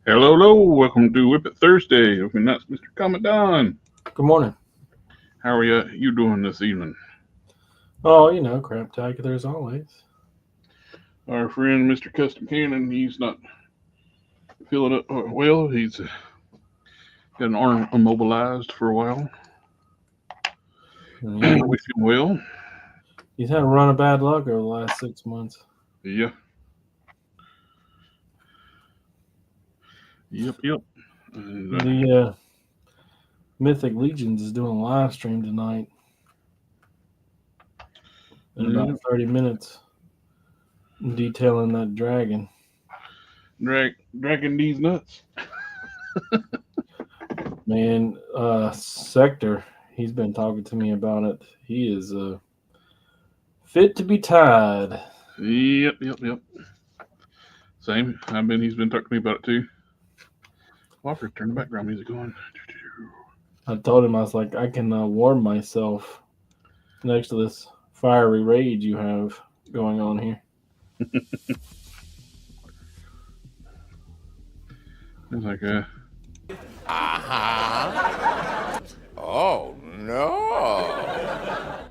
Hello, hello. Welcome to WIP IT Thursday. And that's Mr. Commandant. Good morning. How are you doing this evening? Oh, craptacular as always. Our friend Mr. Custom Cannon, he's not feeling up well. He's got an arm immobilized for a while. Yeah. Wish him well. He's had a run of bad luck over the last 6 months. Yeah. Yep. And, The Mythic Legions is doing a live stream tonight in about 30 minutes, detailing that dragon. dragging these nuts. Man, Sector, he's been talking to me about it. He is fit to be tied. Yep. Same. He's been talking to me about it too. Walker, turn the background music on. I told him, I was like, I can warm myself next to this fiery rage you have going on here. It's like Oh no.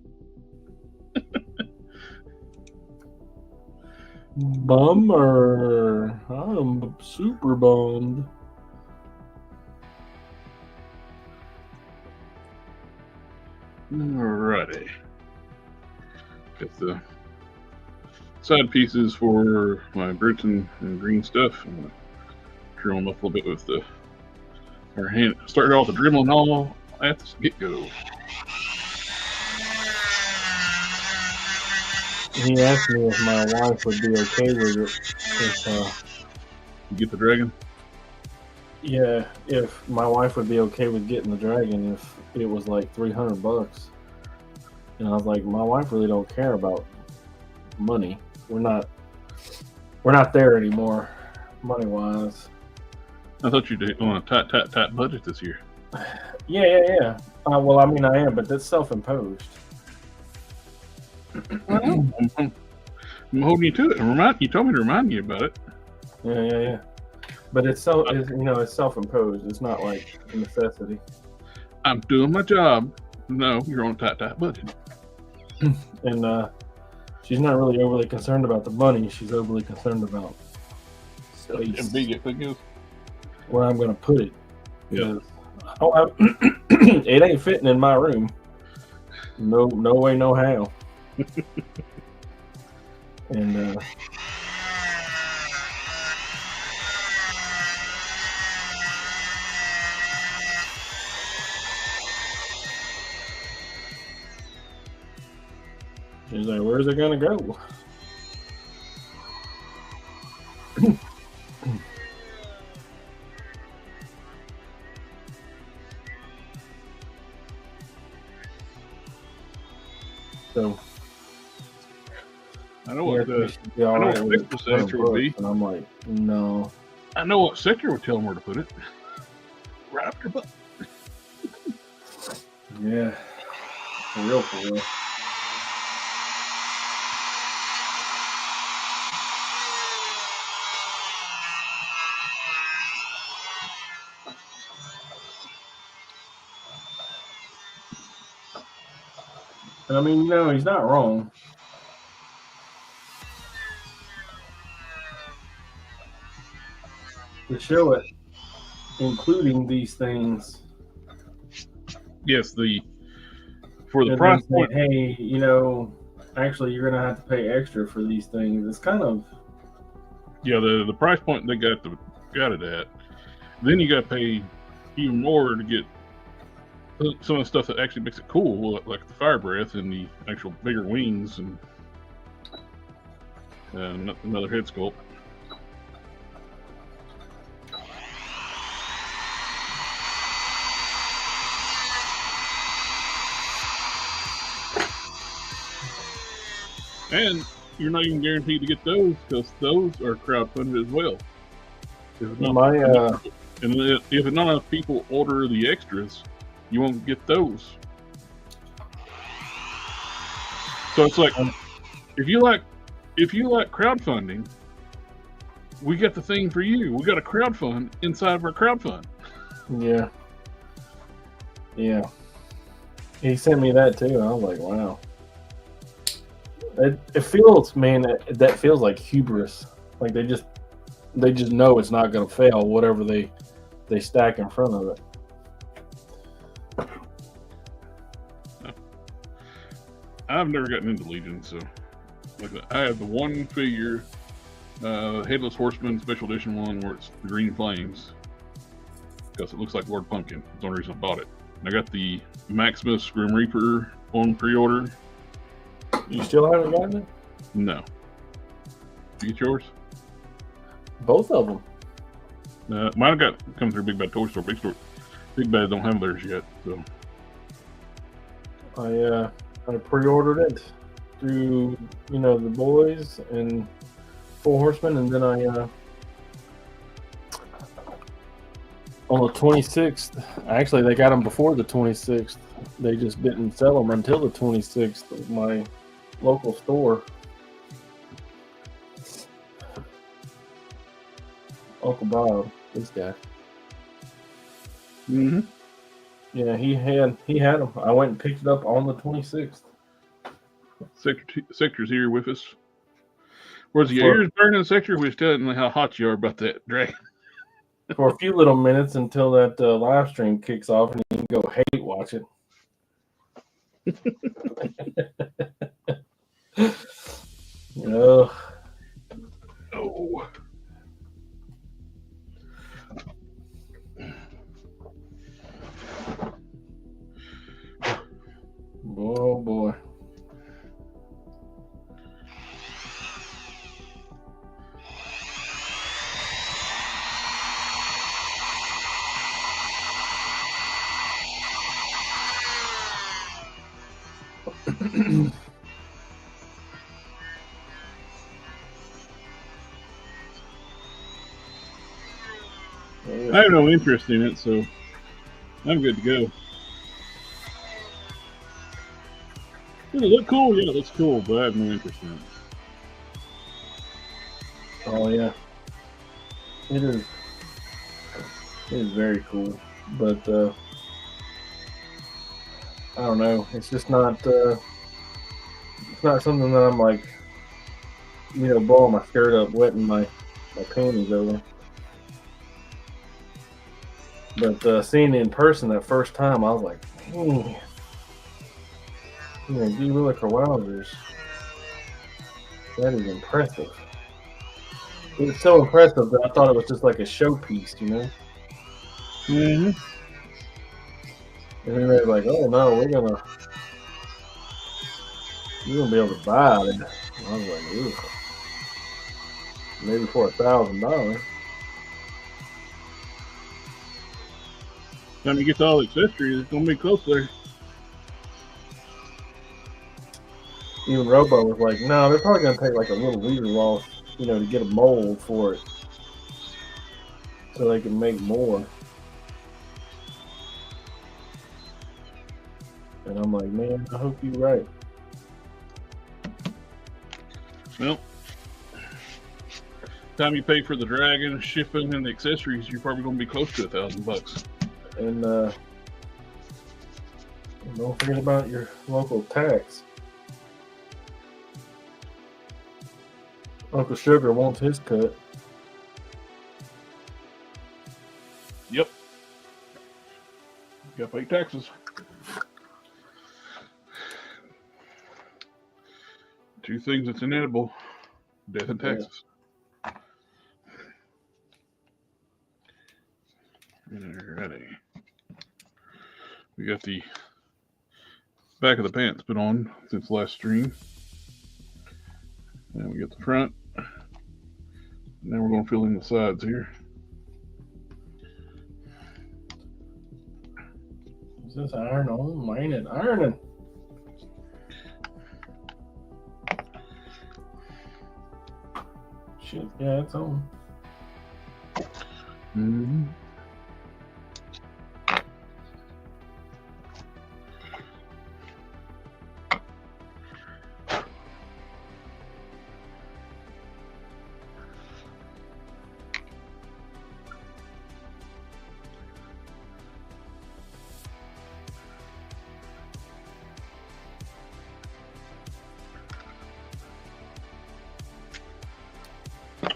Bummer. I'm super bummed. Alrighty. Got the side pieces for my Britain and green stuff. I'm gonna drill them up a little bit with our hand. Started off the dribbling all at the get-go. He asked me if my wife would be okay with it. If, You get the dragon? yeah, if my wife would be okay with getting the dragon if it was like $300. And I was like, my wife really don't care about money. We're not there anymore, money-wise. I thought you did on a tight budget this year. Yeah. Well, I mean, I am, but that's self-imposed. I'm holding you to it. You told me to remind you about it. Yeah. But it's self-imposed. It's not like a necessity. I'm doing my job. No, you're on a tight budget. And she's not really overly concerned about the money. She's overly concerned about space. And big thing is where I'm going to put it. Yeah. It ain't fitting in my room. No way, no how. And she's like, where's it gonna go? So I know what Fixit sector would be. And I'm like, no. I know what sector would tell them where to put it. Right up your butt. Yeah. For real. And I mean, he's not wrong. To show it, including these things. Yes, for the price point. Hey, actually, you're gonna have to pay extra for these things. It's kind of the price point they got it at. Then you got to pay even more to get some of the stuff that actually makes it cool, like the fire breath and the actual bigger wings and another head sculpt. And you're not even guaranteed to get those because those are crowdfunded as well. If not enough people order the extras, you won't get those. So it's like if you like crowdfunding, we got the thing for you. We got a crowdfund inside of our crowdfund. Yeah. Yeah. He sent me that too. And I was like, wow. It feels, man, that feels like hubris. Like they just know it's not going to fail, whatever they stack in front of it. I've never gotten into Legion, so like I have the one figure, Headless Horseman Special Edition one, where it's the green flames, because it looks like Lord Pumpkin. That's the only reason I bought it. And I got the Maximus Grim Reaper on pre-order. You still haven't gotten it? No. You get yours? Both of them. Mine got come through Big Bad Toy Store. Big Bad don't have theirs yet, so I pre-ordered it through the boys and Four Horsemen, and then I on the 26th. Actually, they got them before the 26th. They just didn't sell them until the 26th at my local store. Uncle Bob, this guy. Mm-hmm. Yeah, he had them. I went and picked it up on the 26th. Sector's here with us. Was your ears burning, Sector? We was telling how hot you are about that dragon. For a few little minutes until that live stream kicks off and you can go hate watch it. Oh. Oh boy. I have no interest in it, so I'm good to go. Does it look cool? Yeah, it looks cool, but I have no interest in it. Oh yeah. It is. It is very cool, but I don't know. It's just not. It's not something that I'm like, blowing my skirt up, wetting my panties over. But seeing it in person that first time, I was like, man, gee willy for wowzers. That is impressive. It was so impressive that I thought it was just like a showpiece, Mm-hmm. And then they're like, oh no, we're gonna be able to buy it. And I was like, ooh, maybe for $1,000. Time you get to all the accessories, it's gonna be close there. Even Robo was like, no, they're probably gonna take like a little leader loss, to get a mold for it, so they can make more. And I'm like, man, I hope you're right. Well, time you pay for the dragon, shipping, and the accessories, you're probably gonna be close to $1,000. And don't forget about your local tax. Uncle Sugar wants his cut. Yep. You gotta pay taxes. Two things that's inedible: death and taxes. Alrighty. We got the back of the pants put on since last stream. And we got the front. Now we're going to fill in the sides here. Is this iron on? Mine and ironing. Shit, yeah, it's on. Mm-hmm.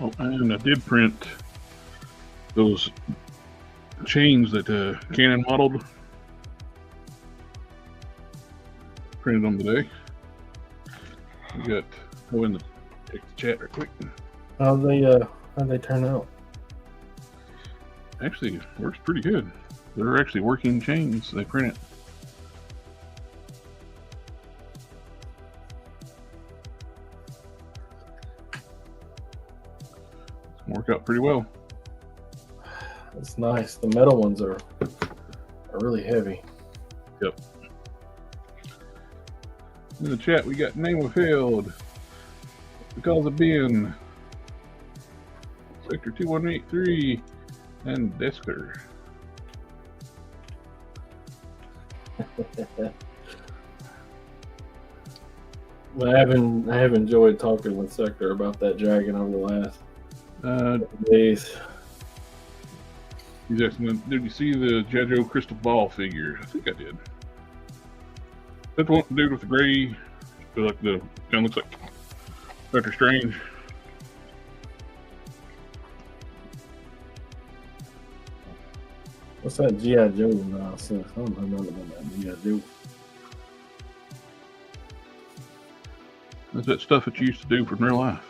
Oh, and I did print those chains that Canon modeled. Printed them today. We got go in the check the chat real quick. How'd they turn out? Actually, it works pretty good. They're actually working chains they printed. Work out pretty well. It's nice. The metal ones are really heavy. Yep. In the chat, we got name withheld because of being Sector 2183 and Desker. But I have enjoyed talking with Sector about that dragon over the last days. He's asking, did you see the Jajo crystal ball figure? I think I did. That's the one dude with the gray, like the kind of looks like Doctor Strange. What's that G.I. Joe nonsense? I don't know nothing about that G.I. Joe. That's that stuff that you used to do from real life.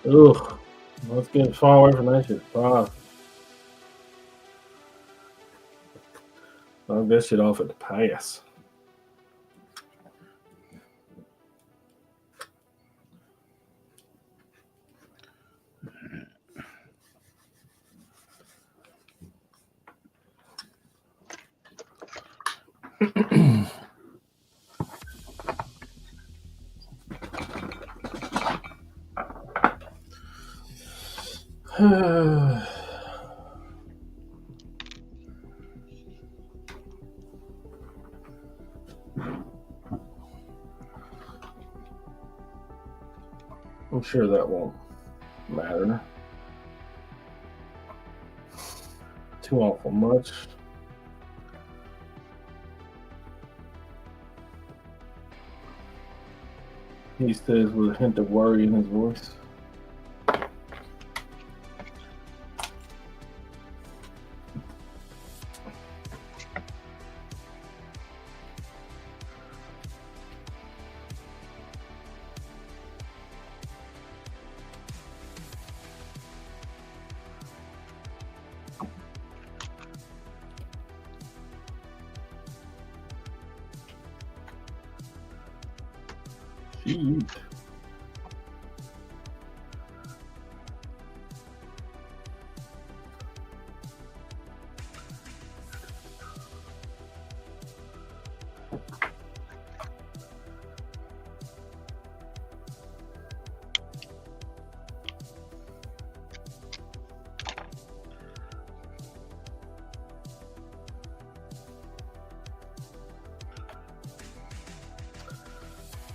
Ugh. Let's get far away from that shit. I'll get shit off at the pass. I'm sure that won't matter too awful much. He says with a hint of worry in his voice. Jeez.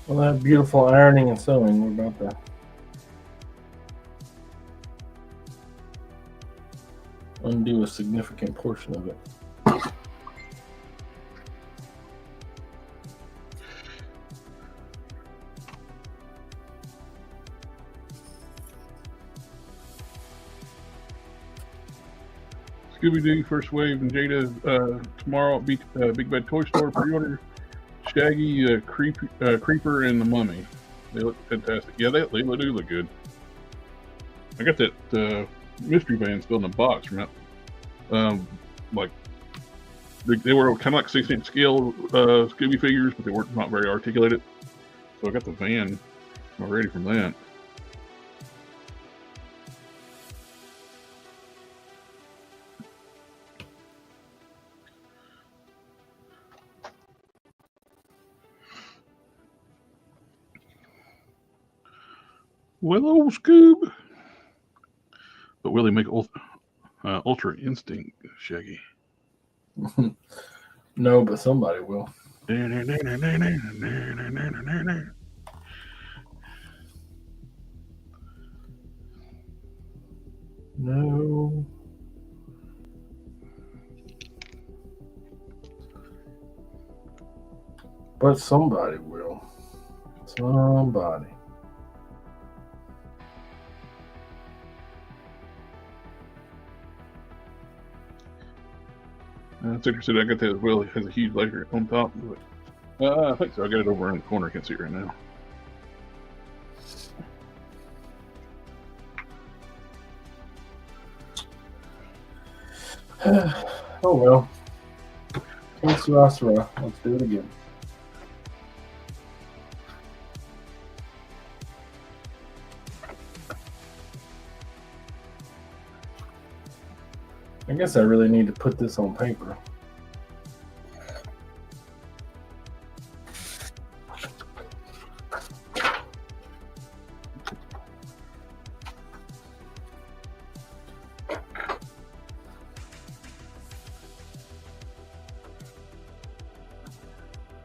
Well, that beautiful ironing and sewing, we're about to undo a significant portion of it. Scooby-Doo First Wave and Jada tomorrow at Big Bad Toy Store. Pre-order Shaggy, Creeper, and the Mummy. They look fantastic. Yeah, they do look good. I got that mystery van still in the box from that. Like they were kind of like 16 scale Scooby figures, but they weren't not very articulated. So I got the van already from that. Well, old Scoob. But will he make Ultra Instinct, Shaggy? No, but somebody will. No. But somebody will. Somebody. Tucker said I got that as well. It has a huge lighter on top. But, I think so. I got it over in the corner. I can't see it right now. Oh well. Let's do it again. I guess I really need to put this on paper.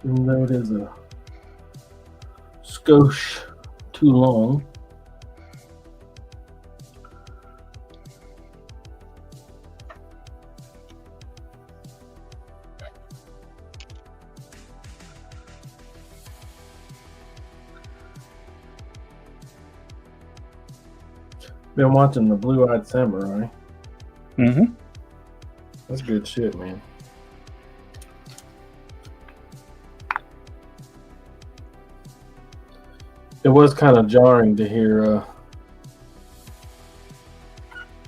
Even though it is a skosh too long. Been watching the Blue-Eyed Samurai. Mm-hmm. That's good shit, man. It was kind of jarring to hear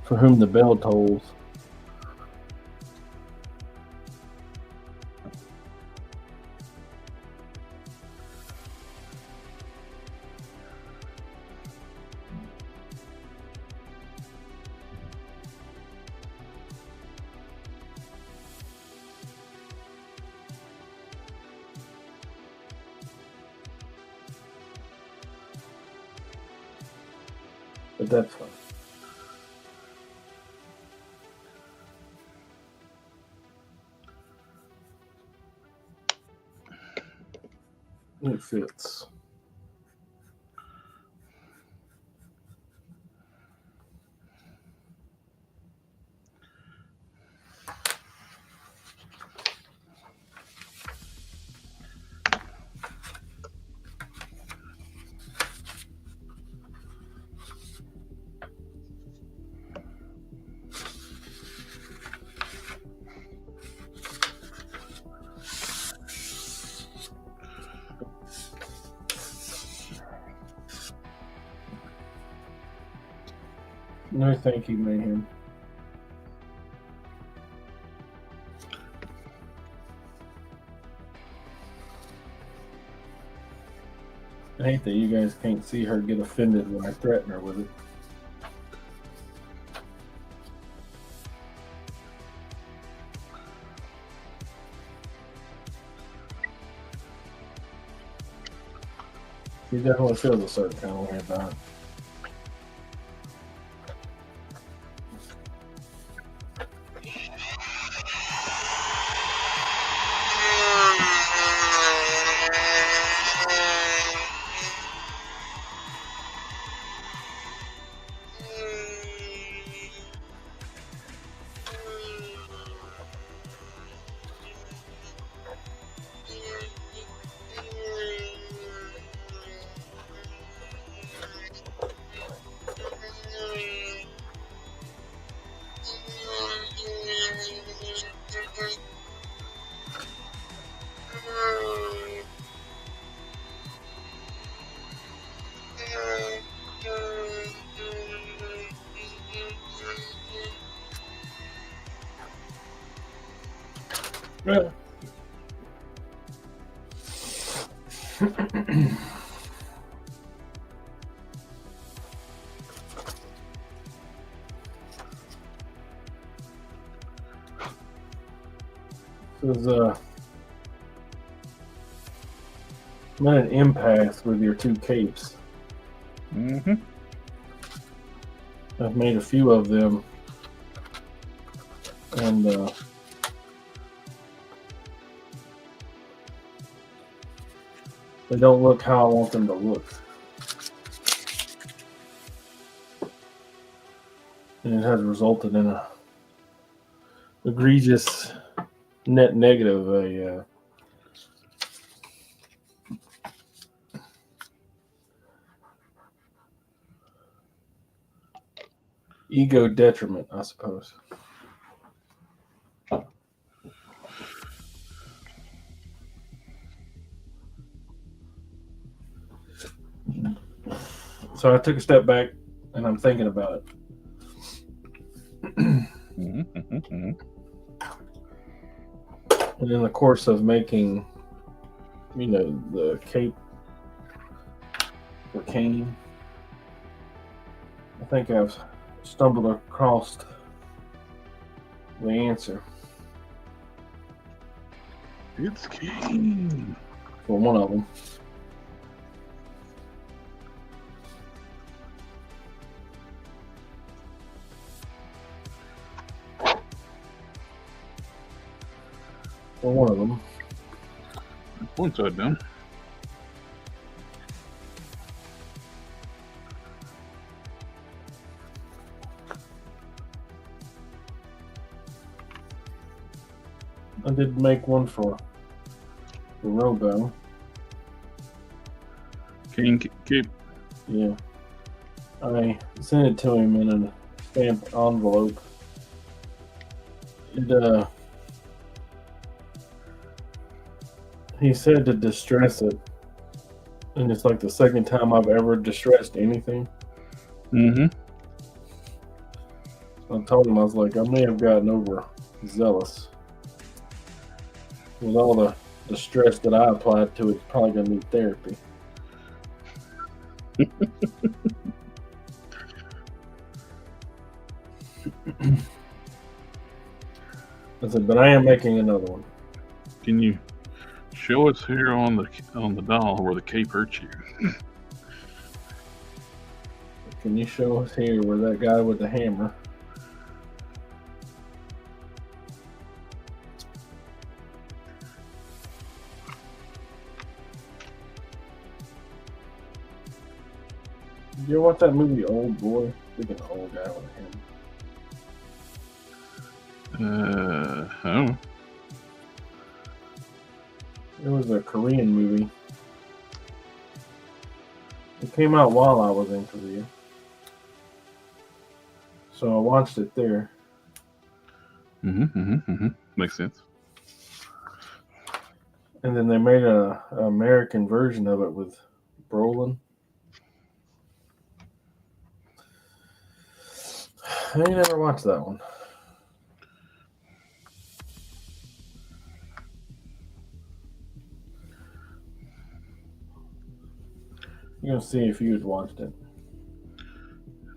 For Whom the Bell Tolls. But that's fine. It fits. No, thank you, Mayhem. I hate that you guys can't see her get offended when I threaten her with it. She definitely feels a certain kind of way about it. Yeah. This is I'm at an impasse with your two capes. Mm-hmm. I've made a few of them, and they don't look how I want them to look. And it has resulted in a egregious net negative, a ego detriment, I suppose. So I took a step back and I'm thinking about it. And in the course of making, the cape for Kane, I think I've stumbled across the answer. It's Kane. For one of them. For one of them. One side down. I did make one for the Robo. Kane cape. Yeah. I sent it to him in a stamped envelope. He said to distress it. And it's like the second time I've ever distressed anything. Mm-hmm. I told him, I was like, I may have gotten overzealous. With all the stress that I applied to it, it's probably going to need therapy. I said, but I am making another one. Can you show us here on the doll where the cape hurts you? Can you show us here where that guy with the hammer? Did you ever watch that movie Old Boy? Speaking of old guy with a hammer. I don't know. It was a Korean movie. It came out while I was in Korea. So I watched it there. Makes sense. And then they made an American version of it with Brolin. I ain't never watched that one. You're gonna see if you had watched it.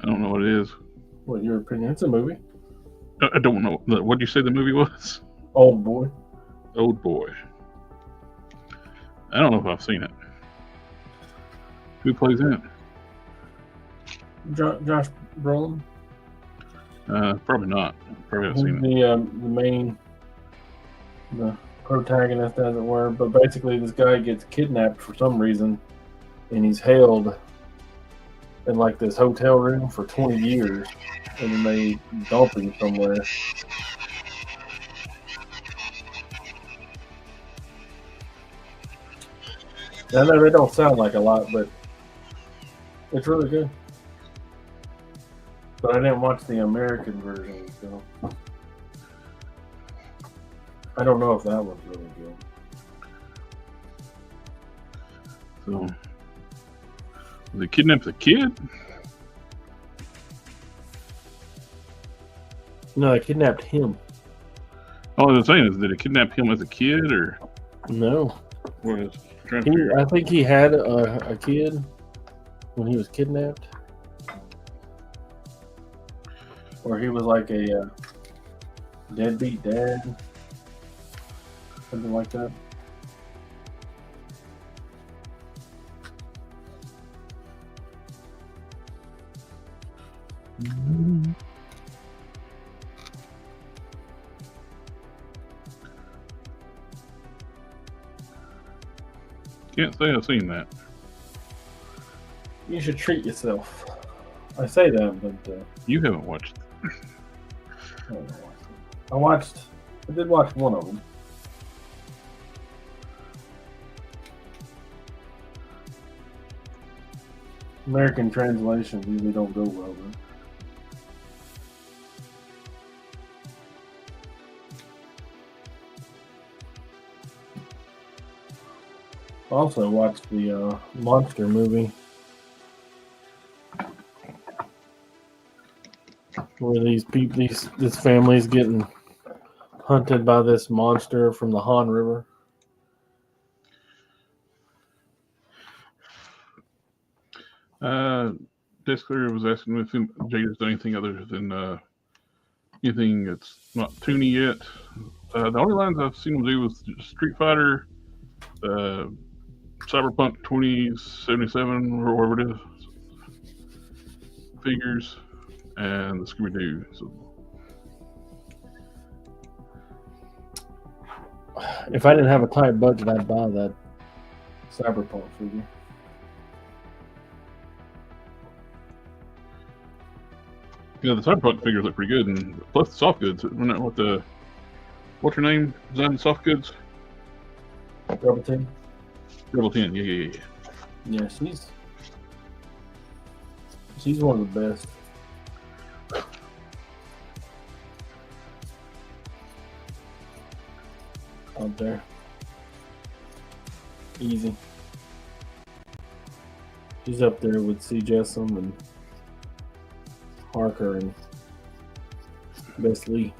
I don't know what it is. What your opinion? It's a movie. I don't know. What did you say the movie was? Old Boy. Old Boy. I don't know if I've seen it. Who plays in it? Josh Brolin. Probably not. Probably haven't seen it. The protagonist, as it were. But basically, this guy gets kidnapped for some reason, and he's held in like this hotel room for 20 years, and then they dump him somewhere. I know they don't sound like a lot, but it's really good. But I didn't watch the American version, so I don't know if that one's really good. So, they kidnapped the kid? No, they kidnapped him. All I was saying is, did it kidnap him as a kid, or No. what is? I think he had a kid when he was kidnapped. Or he was like a deadbeat dad. Something like that. Can't say I've seen that. You should treat yourself. I say that, but You haven't watched it. I did watch one of them. American translations usually don't go well, though. I also watched the monster movie Where these people, this family's getting hunted by this monster from the Han River. Disclear was asking if Jade has done anything other than anything that's not toony yet. The only lines I've seen him do was Street Fighter, Cyberpunk 2077, or whatever it is, figures, and the Scooby-Doo. So. If I didn't have a tight budget, I'd buy that Cyberpunk figure. Yeah, the Cyberpunk figures look pretty good, and plus the soft goods. What's her name? Designed the soft goods? Rebel 10. Rebel 10, yeah. Yeah, she's one of the best. Out there. Easy. She's up there with C. Jessam and Harker and Best Lee.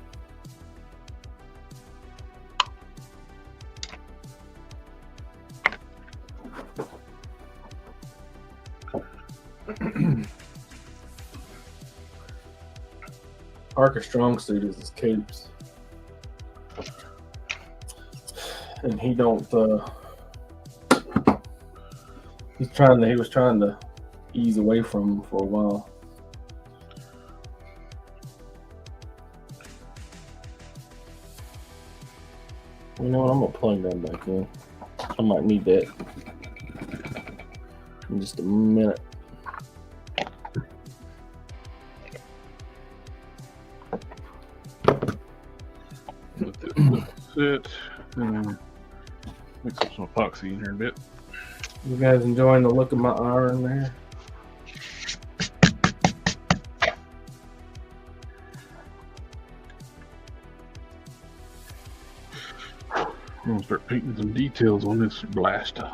Harker's strong suit is his capes. And he don't he was trying to ease away from him for a while. You know what, I'm gonna plug that back in. I might need that in just a minute. That's it. Mix up some epoxy in here a bit. You guys enjoying the look of my iron there? I'm gonna start painting some details on this blaster.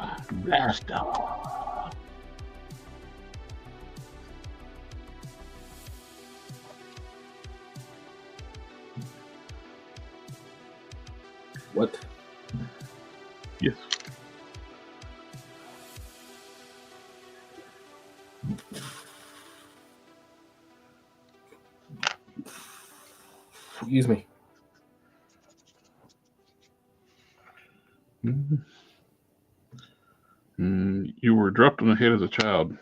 What? Yes. Excuse me. You were dropped on the head as a child.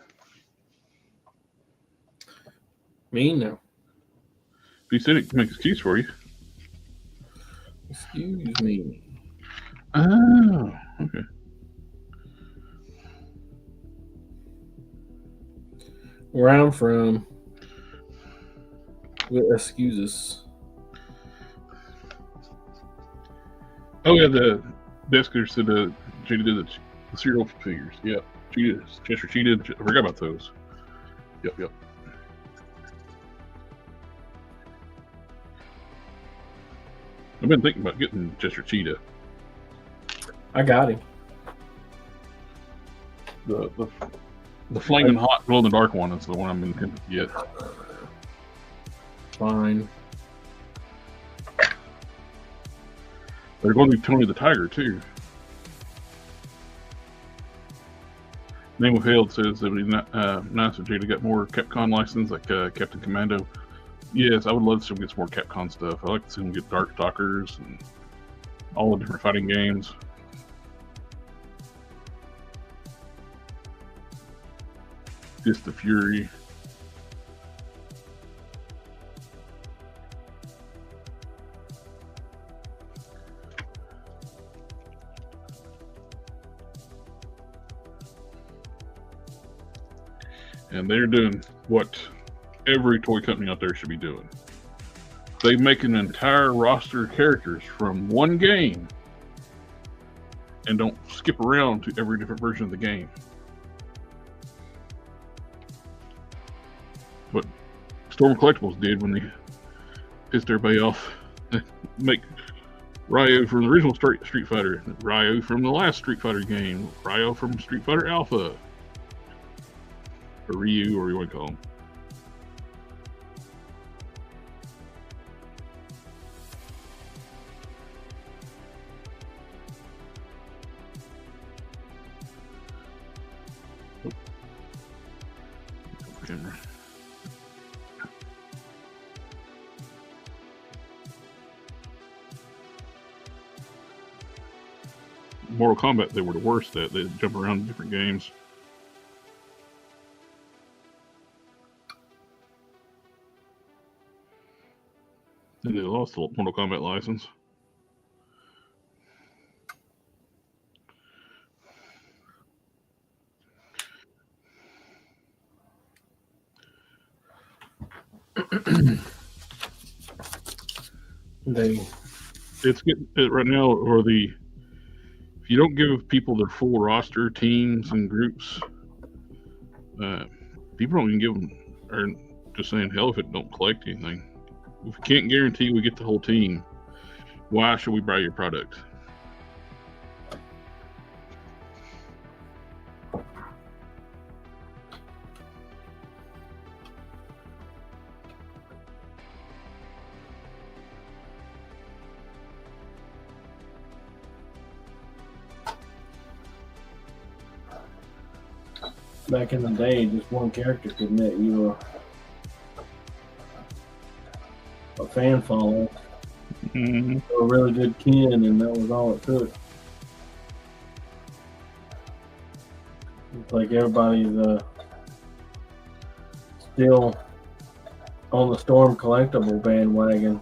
Me? No. If you said it, make an excuse for you. Excuse me. Oh, okay. Where I'm from, with excuses. Oh yeah, the Desker said Judy did the cereal figures. Yep, Cheshire Cheetah. I forgot about those. Yep. I've been thinking about getting Cheshire Cheetah. I got him. The flaming hot glow in the dark one is the one I'm intending to get. Fine. They're going to be Tony the Tiger too. Name Withheld says that it would be nice if Jada got more Capcom license like Captain Commando. Yes, I would love to see him get some more Capcom stuff. I like to see him get Dark Stalkers and all the different fighting games. Just the Fury. And they're doing what every toy company out there should be doing. They make an entire roster of characters from one game and don't skip around to every different version of the game. What Storm Collectibles did when they pissed everybody off. Make Ryo from the original Street Fighter, Ryo from the last Street Fighter game, Ryo from Street Fighter Alpha, or Ryu, or you want to call him. camera. Mortal Kombat, they were the worst at. They'd jump around in different games. And they lost the Mortal Kombat license. It's getting right now, or if you don't give people their full roster, teams and groups, people don't even give them, or just saying, hell, if it don't collect anything. If we can't guarantee we get the whole team, why should we buy your product? Back in the day, just one character could net you a fan follow, a really good kin, and that was all it took. It's like everybody's still on the Storm collectible bandwagon,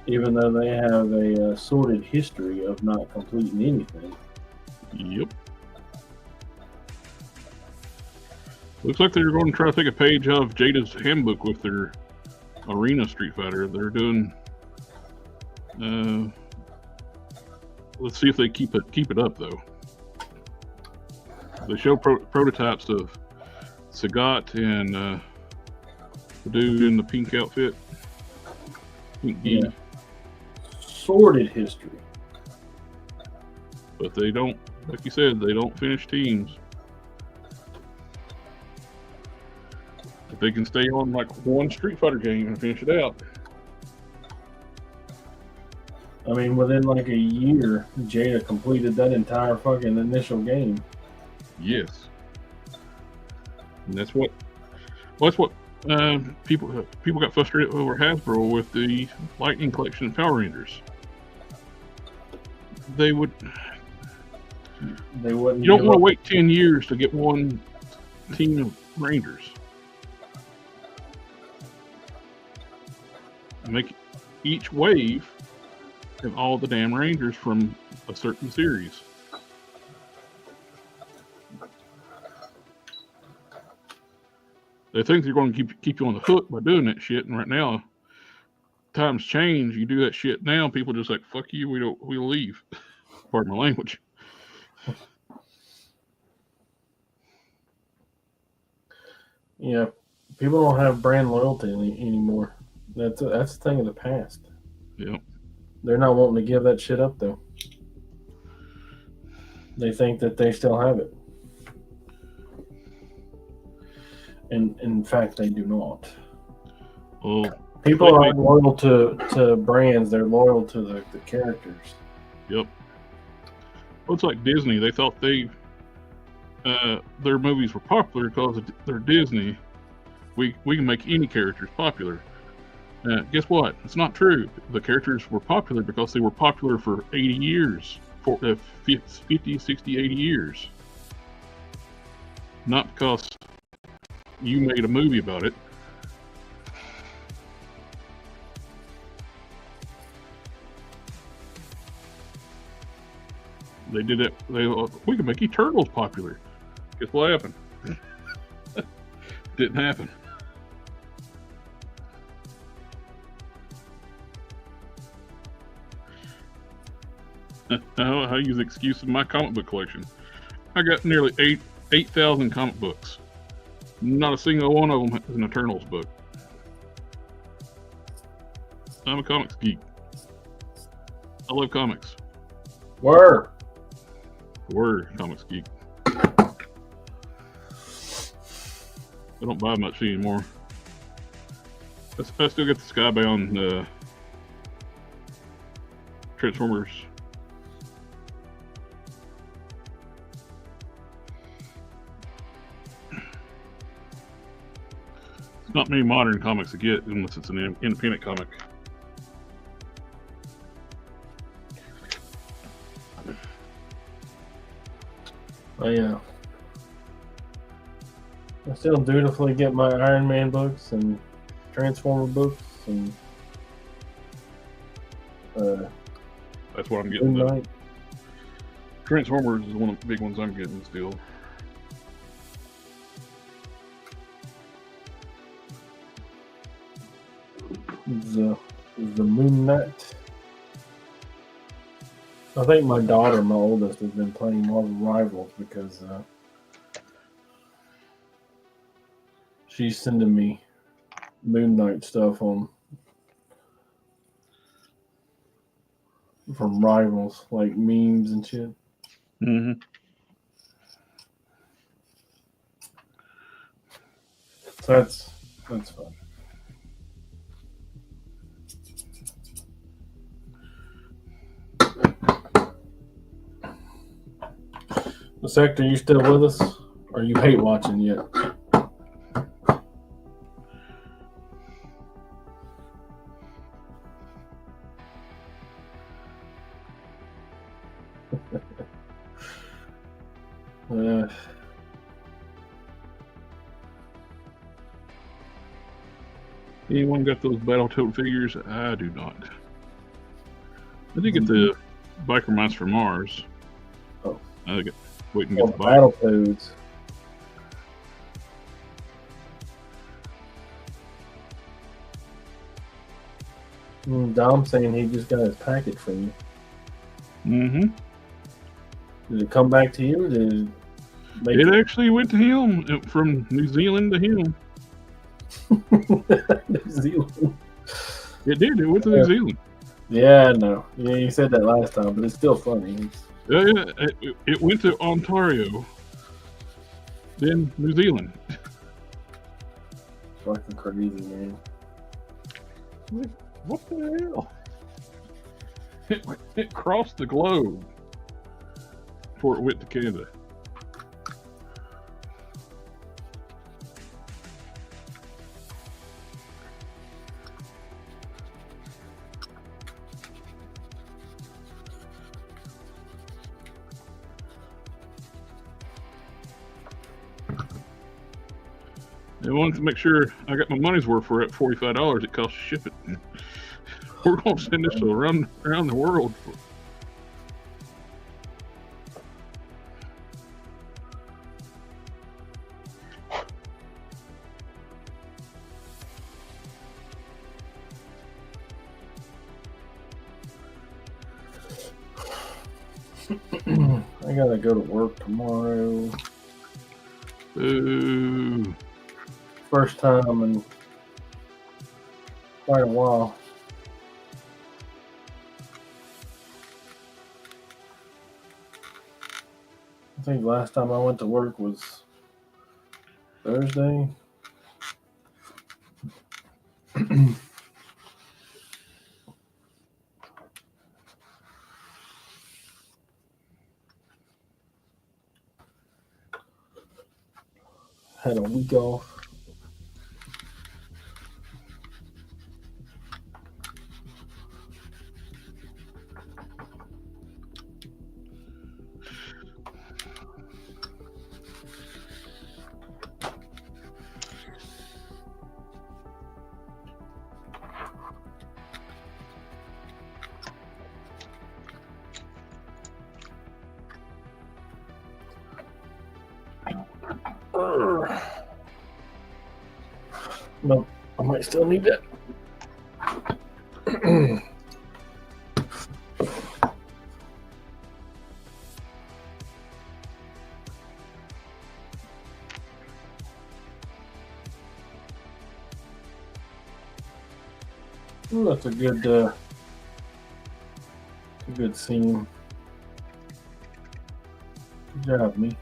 even though they have a sordid history of not completing anything. Yep. Looks like they're going to try to take a page out of Jada's handbook with their Arena Street Fighter. They're doing. Let's see if they keep it up though. They show prototypes of Sagat and the dude in the pink outfit. Pink gi. Yeah. Sordid history. But they don't, like you said, they don't finish teams. If they can stay on like one Street Fighter game and finish it out. I mean, within like a year, Jada completed that entire fucking initial game. Yes. And that's what people got frustrated over Hasbro with the Lightning Collection of Power Rangers. You don't want to wait 10 years to get one team of Rangers. Make each wave have all the damn Rangers from a certain series. They think they're going to keep you on the hook by doing that shit, and right now, times change. You do that shit now, people just like, fuck you, we'll leave. Pardon my language. Yeah, people don't have brand loyalty anymore. That's a thing of the past. Yep. They're not wanting to give that shit up though. They think that they still have it. And in fact, they do not. Well, people aren't loyal to brands; they're loyal to the characters. Yep. Well, it's like Disney. They thought their movies were popular because they're Disney. We can make any characters popular. Guess what? It's not true. The characters were popular because they were popular for 80 years, 50, 60, 80 years. Not because you made a movie about it. They did it. We can make Eternals popular. Guess what happened? Didn't happen. I use the excuse of my comic book collection. I got nearly 8,000 comic books. Not a single one of them is an Eternals book. I'm a comics geek. I love comics. Word Comics geek. I don't buy much anymore. I still get the Skybound Transformers. not many modern comics to get unless it's an independent comic. Oh yeah. I still dutifully get my Iron Man books and Transformer books and that's what I'm getting. Moon Knight. Transformers is one of the big ones I'm getting still. The Moon Knight. I think my daughter, my oldest, has been playing Marvel Rivals because she's sending me Moon Knight stuff from Rivals, like memes and shit. Mm-hmm. So that's fun. The Sector, you still with us? Or you hate watching yet? Anyone got those Battletoad figures? I do not. I did get the Biker Mice for Mars. Oh. I got waiting to get the Battletoads. Dom saying he just got his package from you. Mm-hmm. Did it come back to you? Or did it actually went to him from New Zealand to him. New Zealand. It did. It went to New Zealand. Yeah, I know. Yeah, you said that last time, but it's still funny. Yeah, it went to Ontario, then New Zealand. Fucking crazy, man. What the hell? It crossed the globe before it went to Canada. I wanted to make sure I got my money's worth for it. $45 it costs to ship it. We're going to send this around the world. I gotta go to work tomorrow. Ooh. First time in quite a while. I think last time I went to work was Thursday. Had a week off. No, I might still need that. That's a good scene. Good job, me.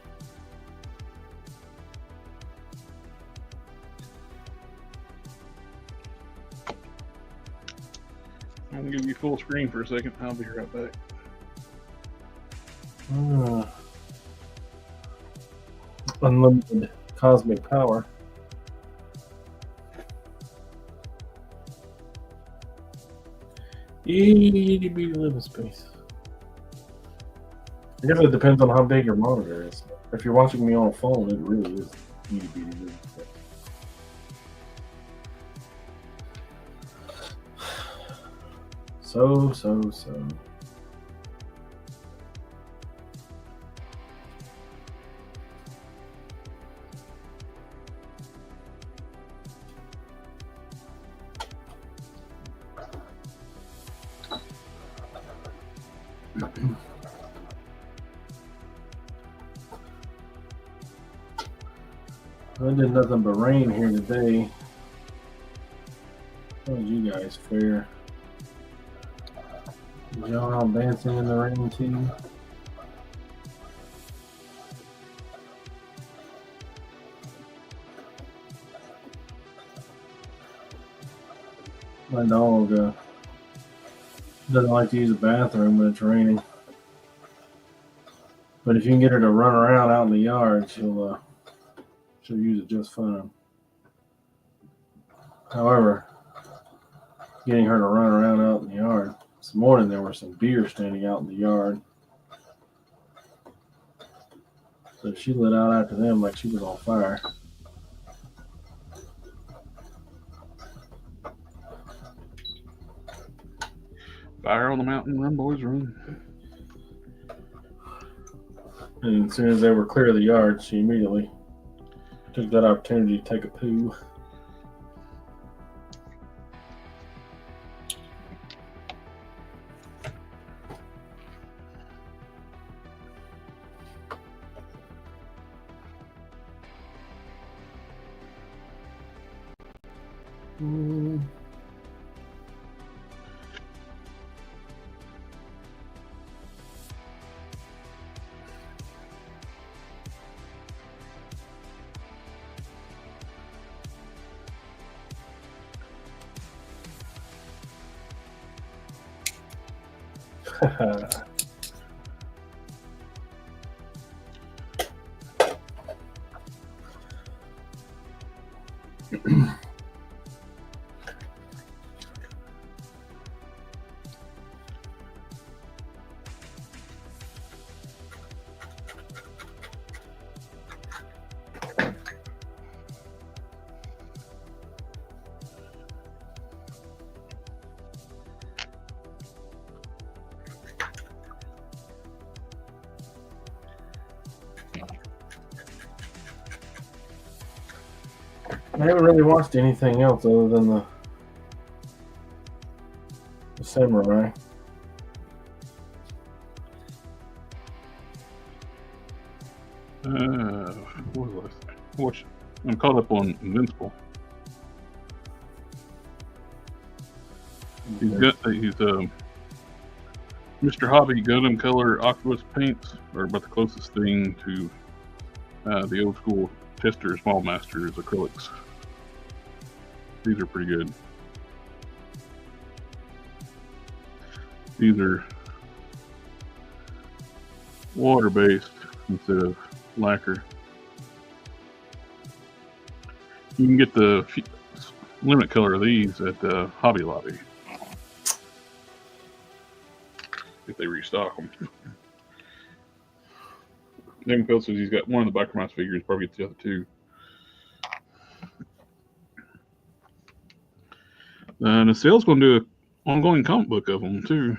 I'm going to give you full screen for a second. I'll be right back. Unlimited cosmic power. Itty bitty living space. I guess it depends on how big your monitor is. If you're watching me on a phone, it really is itty bitty living space. So. It did nothing but rain here today. How did you guys fare? Did y'all all dancing in the rain too? My dog doesn't like to use the bathroom when it's raining. But if you can get her to run around out in the yard, she'll use it just fine. However, getting her to run around out in the yard. This morning there were some deer standing out in the yard. So she lit out after them like she was on fire. Fire on the mountain, run boys, run. And as soon as they were clear of the yard, she immediately took that opportunity to take a poo. I haven't really watched anything else other than the Samurai. What was I? I'm caught up on Invincible. He's Mr. Hobby Gundam Color Octopus paints are about the closest thing to the old school Tester Small Masters acrylics. These are pretty good. These are water-based instead of lacquer. You can get the limit color of these at Hobby Lobby if they restock them. Then Phil says he's got one of the Bicromouse figures, probably gets the other two. And the sale's going to do an ongoing comic book of them too.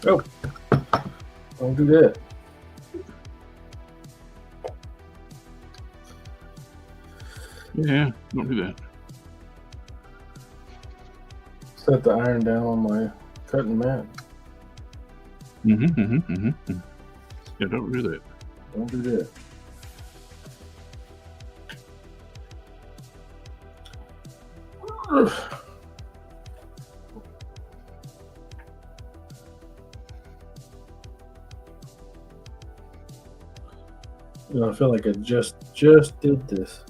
Oh, don't do that. Yeah, don't do that. Set the iron down on my cutting mat. Yeah, don't do that. Don't do that. You know, I feel like I just did this.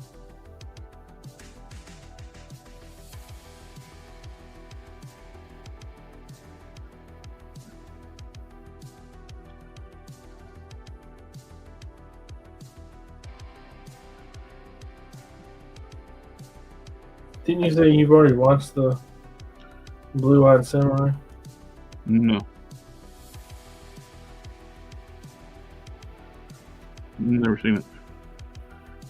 Didn't you say you've already watched the Blue-Eyed Samurai? No. Never seen it.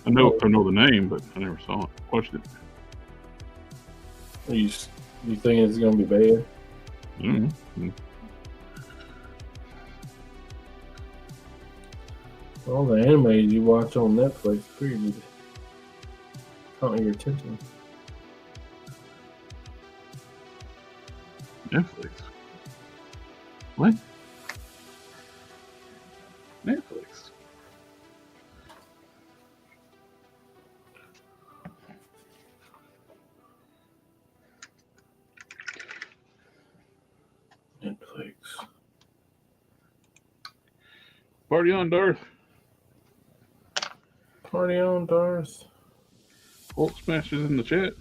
I know the name, but I never saw it. Watched it. You think it's gonna be bad? All the animes you watch on Netflix pretty caught your attention. Netflix. What? Netflix. Netflix. Party on, Darth. Party on, Darth. Hulk smashes in the chat.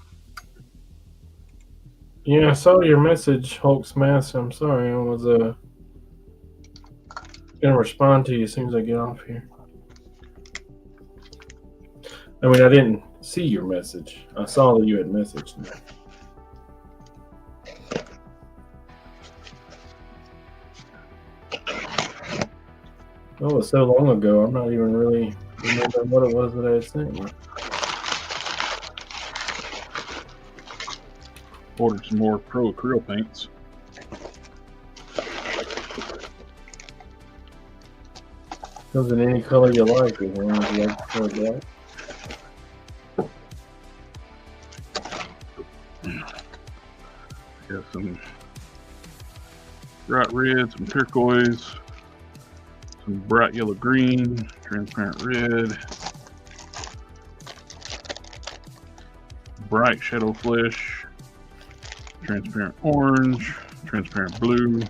Yeah, I saw your message, Hulk Smash. I'm sorry, I was gonna respond to you as soon as I get off here. I mean, I didn't see your message. I saw that you had messaged me. Oh, it was so long ago. I'm not even really remembering what it was that I had sent you. Ordered some more Pro Acrylic paints. Comes in any color you like, as long as you like the color black. Got some bright red, some turquoise, some bright yellow green, transparent red, bright shadow flesh, transparent orange, transparent blue,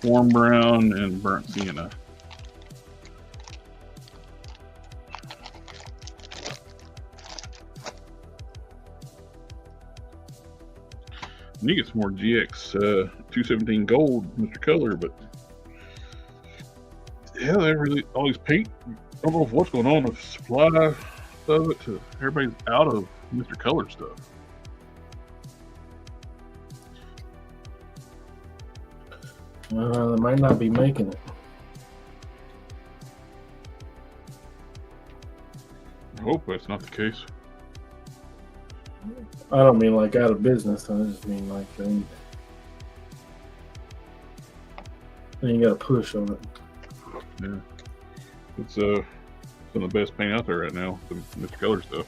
warm brown, and burnt sienna. I need to get some more GX 217 gold, Mr. Color, but yeah, they really all these paint. I don't know what's going on with supply of it. Everybody's out of Mr. Color stuff. They might not be making it. I hope that's not the case. I don't mean like out of business. I just mean like they ain't got a push on it. Yeah, it's some of the best paint out there right now. The Mr. Color stuff.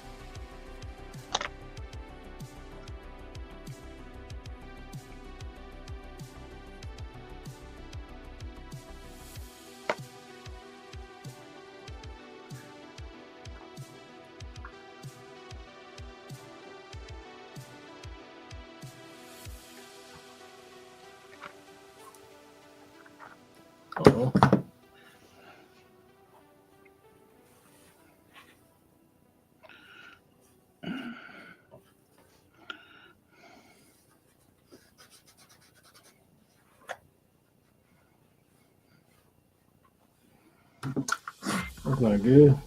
Uh-oh. That's not good.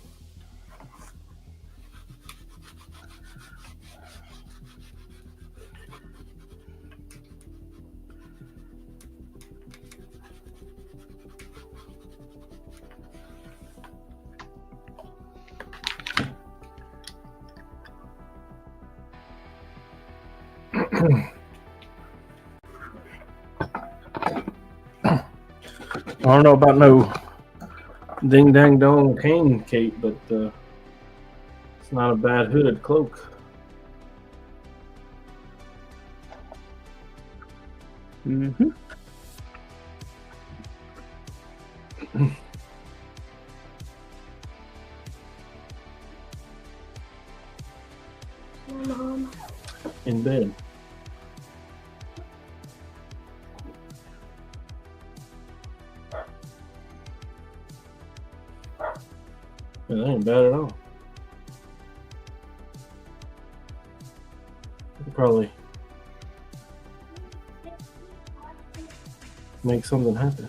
I don't know about no Ding dang dong cane cape, but it's not a bad hooded cloak. Mm-hmm. In bed. Yeah, that ain't bad at all. I could probably make something happen.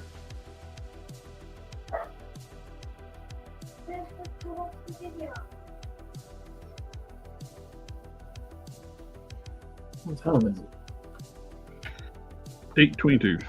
What time is it? 8:22.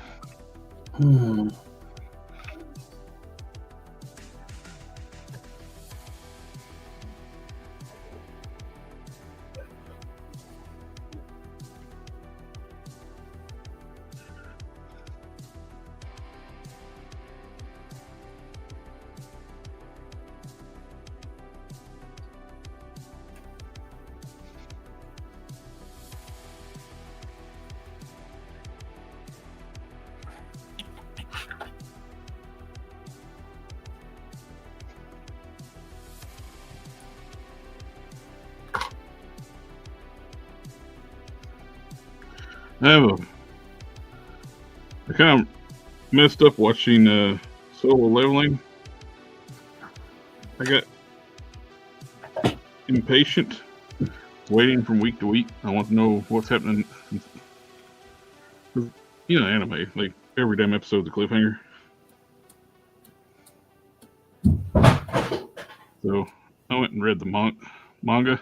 I kind of messed up watching solo leveling. I got impatient waiting from week to week. I want to know what's happening. You know, anime, like every damn episode's a cliffhanger. So I went and read the manga.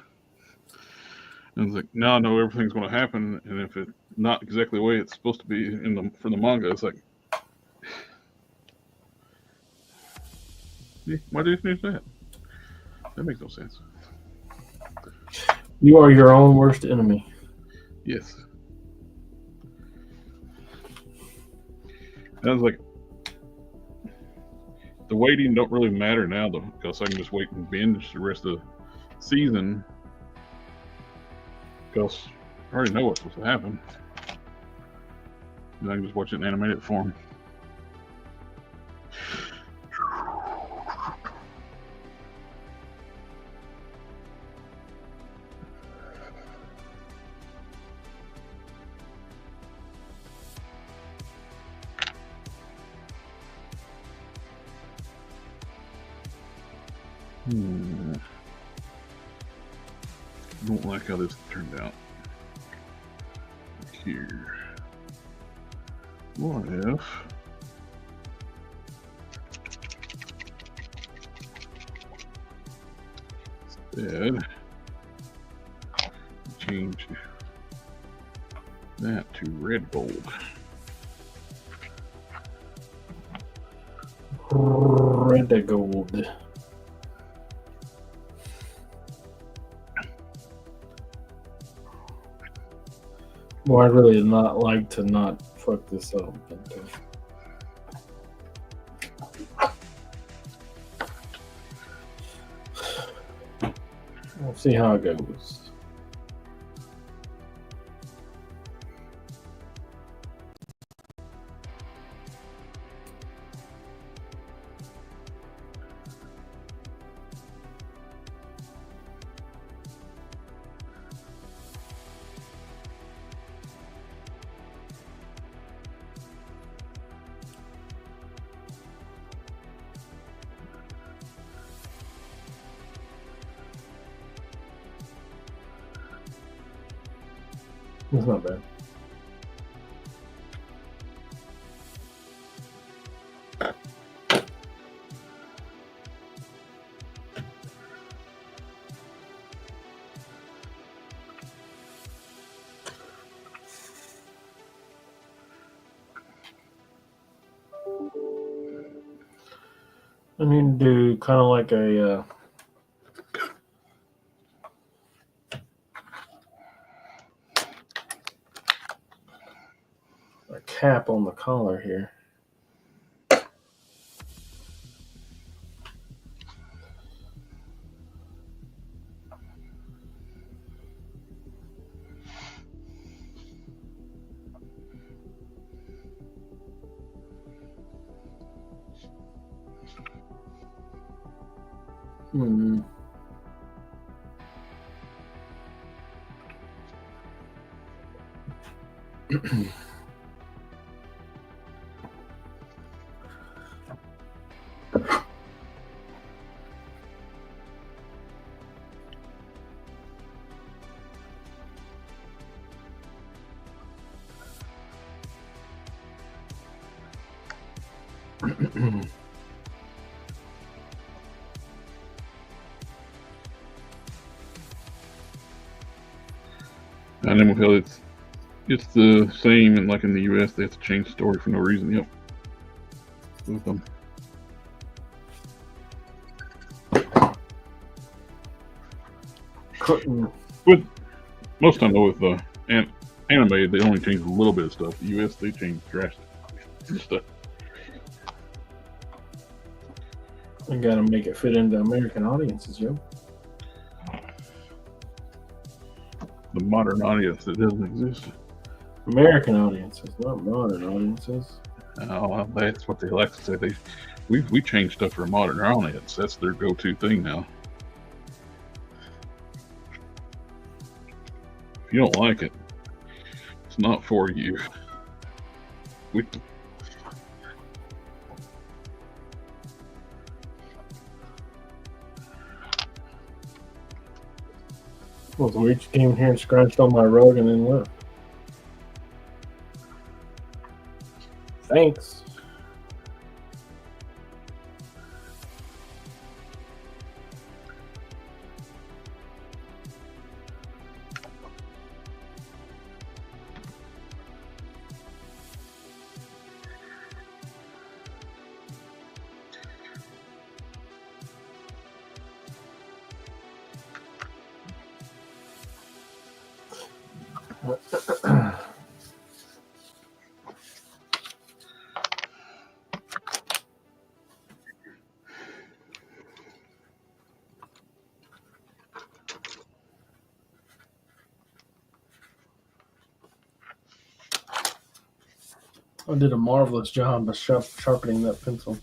And I was like, now I know everything's going to happen, and if it's not exactly the way it's supposed to be for the manga, it's like, why did you finish that? That makes no sense. You are your own worst enemy. Yes. I was like, the waiting don't really matter now, though, because I can just wait and binge the rest of the season, because I already know what's supposed to happen. And I can just watch it in animated form. Don't like how this turned out. Here. What if instead change that to red gold? Red gold. Well, I really would not like to not fuck this up. We'll see how it goes. It's not bad. I need to do kind of like a cap on the collar here. Hmm. I never feel it's the same, and like in the U.S., they have to change the story for no reason. Yep. With them. With most time though, with anime, they only change a little bit of stuff. The U.S., they change drastic stuff. I gotta make it fit into American audiences, yo. The modern audience, it doesn't exist. American audiences, not modern audiences. Oh, that's what they like to say. We change stuff for a modern audience. That's their go-to thing now. If you don't like it, it's not for you. Well, we just came in here and scratched on my rug and then left. Thanks. I did a marvelous job of sharpening that pencil.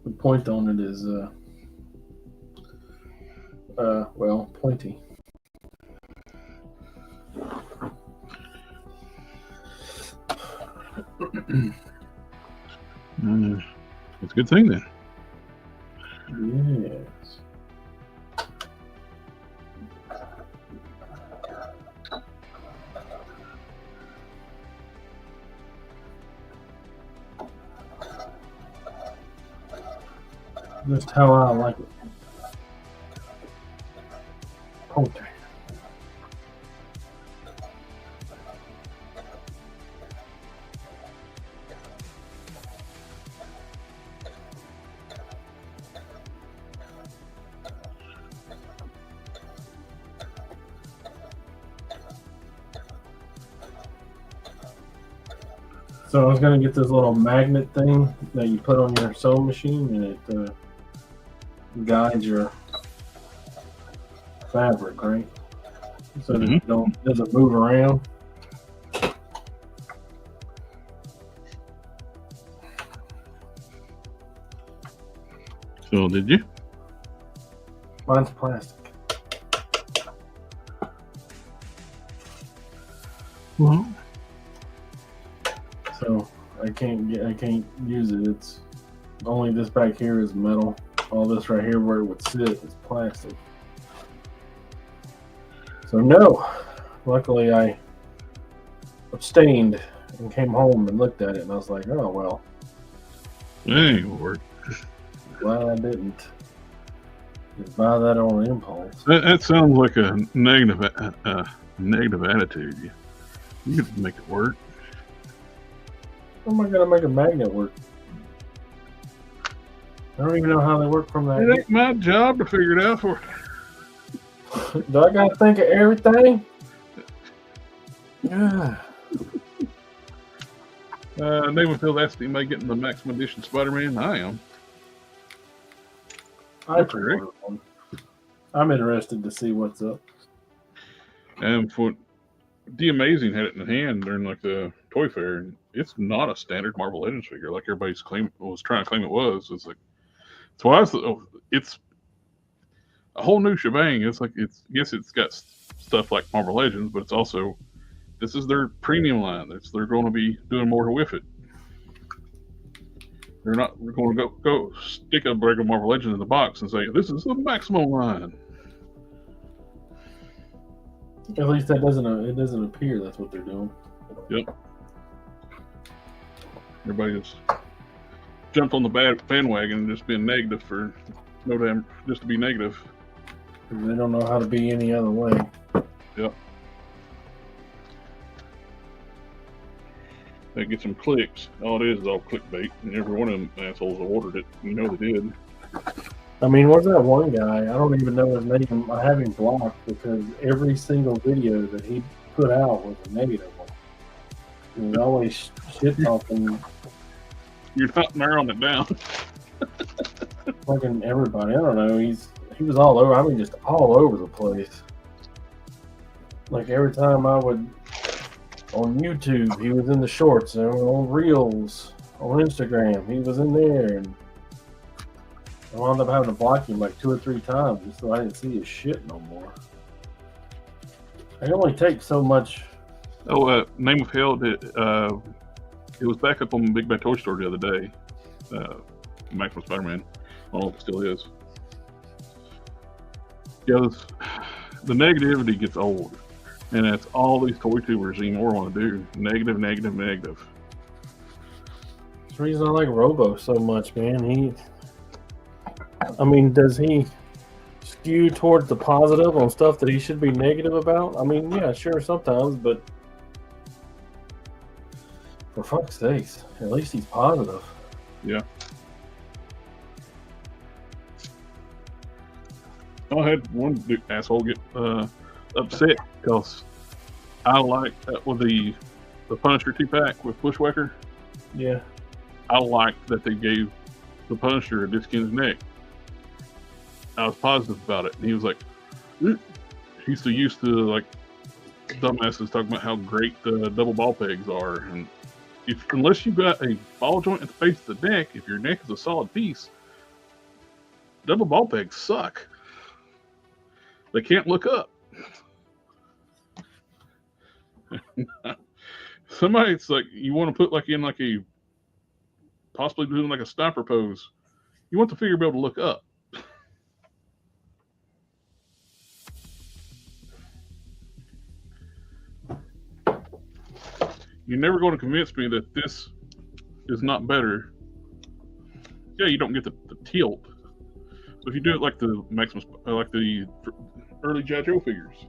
The point on it is, well, pointy. It's a good thing then. Yes. Just how I like it. Okay. So I was gonna get this little magnet thing that you put on your sewing machine, and it guides your fabric, right? So that it doesn't move around. So did you? Mine's plastic. Well, so I can't use it. It's only this back here is metal. All this right here where it would sit is plastic. So no, luckily I abstained and came home and looked at it, and I was like, oh well. that ain't gonna work. Glad I didn't just buy that on impulse. That sounds like a negative attitude. You could make it work. How am I gonna make a magnet work? I don't even know how they work from that. It ain't my job to figure it out for you. Do I gotta think of everything? Yeah. David Phil asked him about getting the Maximum Edition Spider-Man. I am. I'm interested to see what's up. And for The Amazing had it in hand during like the toy fair, and it's not a standard Marvel Legends figure like everybody's was trying to claim it was. It's like, it's why it's a whole new shebang. It's like, yes, it's got stuff like Marvel Legends, but it's also, this is their premium line. They're going to be doing more with it. They're not going to go stick a regular Marvel Legends in the box and say, this is the maximum line. At least it doesn't appear that's what they're doing. Yep. Everybody just jumped on the bandwagon and just being negative for just to be negative. They don't know how to be any other way. Yep. They get some clicks. All it is all clickbait, and every one of them assholes ordered it. You know they did. I mean, what's that one guy? I don't even know his name. I have him blocked because every single video that he put out was a negative one. He was always shit talking. You're not narrowing it down. Fucking everybody. I don't know. He was all over. I mean, just all over the place. Like every time I would on YouTube, he was in the shorts, on Reels, on Instagram, he was in there, and I wound up having to block him like 2 or 3 times just so I didn't see his shit no more. I can only take so much. Oh, Name of Hell did. It was back up on the Big Bad Toy Store the other day. Maximum Spider-Man. I don't know if it still is. Yeah, the negativity gets old. And that's all these toy tubers anymore want to do. Negative, negative, negative. That's the reason I like Robo so much, man. I mean, does he skew towards the positive on stuff that he should be negative about? I mean, yeah, sure, sometimes, but for fuck's sakes, at least he's positive. Yeah. I had one asshole get upset because I like with the Punisher 2-pack with Bushwhacker. Yeah. I liked that they gave the Punisher a disc in his neck. I was positive about it. And he was like, he's so used to like dumbasses talking about how great the double ball pegs are. And unless you've got a ball joint at the base of the neck, if your neck is a solid piece, double ball pegs suck. They can't look up. Somebody's like, you want to put like in like a possibly doing like a sniper pose. You want the figure to be able to look up. You're never going to convince me that this is not better. Yeah, you don't get the tilt. But if you do it like the Maximus, like the early G.I. Joe figures,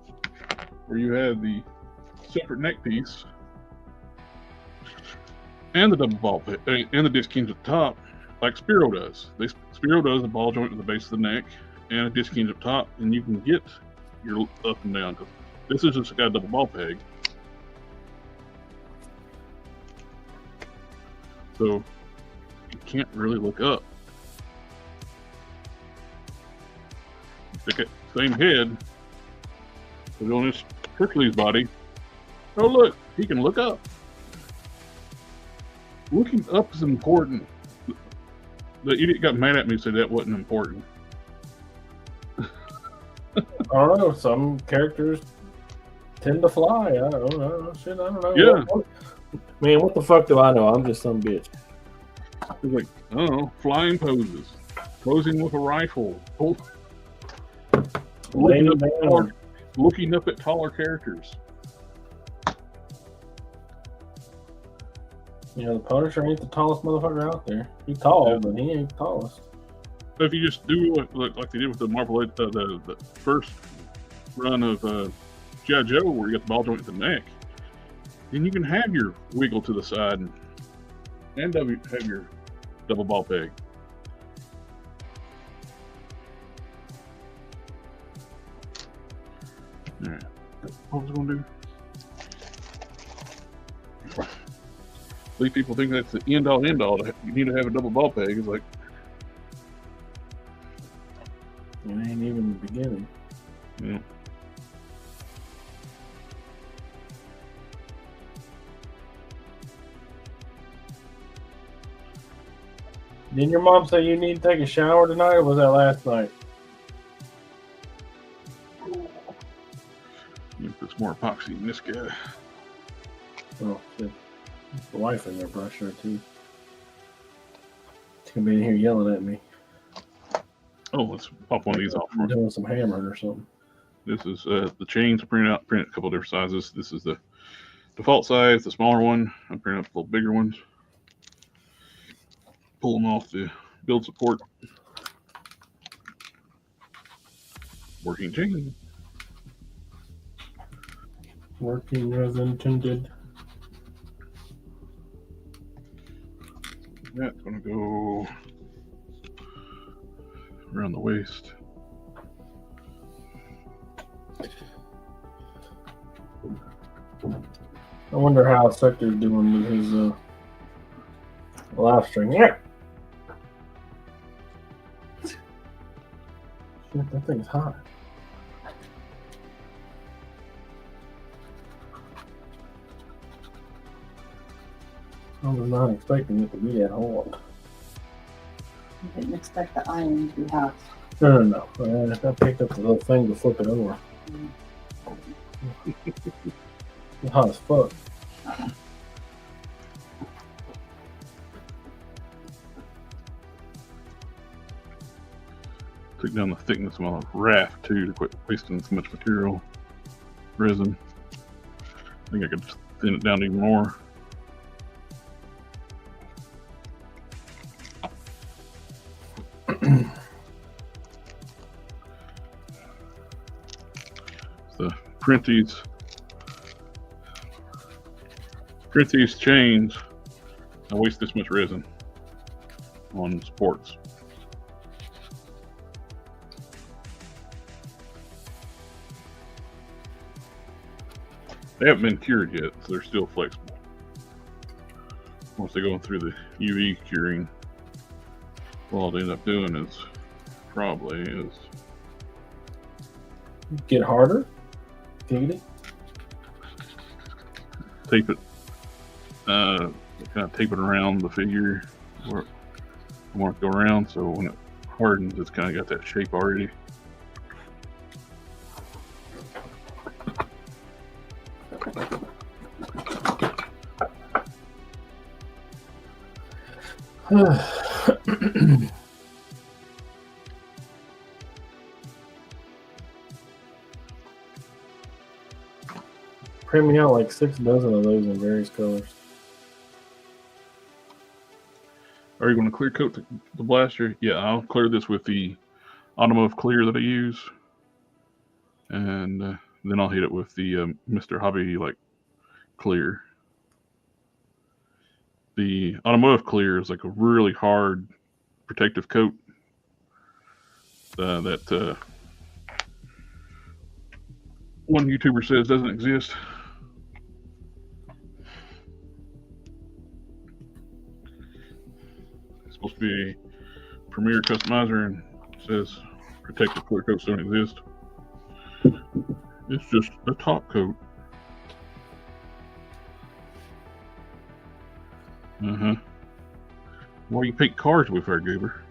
where you had the separate neck piece and the double ball peg and the disc hinge at the top, like Spiro does. Spiro does the ball joint at the base of the neck and a disc hinge up top, and you can get your up and down. Because this is just got a double ball peg. So you can't really look up. Stick it, same head, but on this Hercules body, oh look, he can look up. Looking up is important. The idiot got mad at me and said that wasn't important. I don't know, some characters tend to fly. I don't know. Shit, I don't know. Yeah. Man, what the fuck do I know? I'm just some bitch. It's like, I don't know, flying poses, posing with a rifle, looking up at taller characters. You know, the Punisher ain't the tallest motherfucker out there. He's tall, but he ain't the tallest. But if you just do like they did with the Marvel, the first run of G.I. Joe, where you got the ball joint at the neck, then you can have your wiggle to the side and have your double ball peg. All right. What was I going to do? These people think that's the end all. You need to have a double ball peg. It's like, it ain't even the beginning. Yeah. Didn't your mom say you need to take a shower tonight, or was that last night? You put some more epoxy in this guy. Oh shit! The wife in there brush her too. She's gonna be in here yelling at me. Oh, let's pop one of these off. I'm doing some hammering or something. This is the chains. I printed a couple different sizes. This is the default size, the smaller one. I printed up a little bigger ones. Pull them off the build support. Working chain. Working as intended. That's going to go around the waist. I wonder how Sector's doing with his live stream. Yeah. Shit, that thing's hot. I was not expecting it to be that hot. I didn't expect the iron to be hot. No. I picked up the little thing to flip it over. It's hot as fuck. Took down the thickness of my raft too to quit wasting so much material. Resin. I think I could just thin it down even more. So print these chains. I waste this much resin on supports. They haven't been cured yet, so they're still flexible. Once they go through the UV curing, what I'll end up doing is Get harder? Giggity? tape it, kind of tape it around the figure where I want it to go around, so when it hardens, it's kind of got that shape already. Print me out like 6 dozen of those in various colors. Are you going to clear coat the blaster? Yeah, I'll clear this with the automotive clear that I use, and then I'll hit it with the Mr. Hobby clear. The automotive clear is like a really hard protective coat that one YouTuber says doesn't exist. It's supposed to be a premier customizer and says protective clear coats don't exist. It's just a top coat. Why you paint cars with our goober?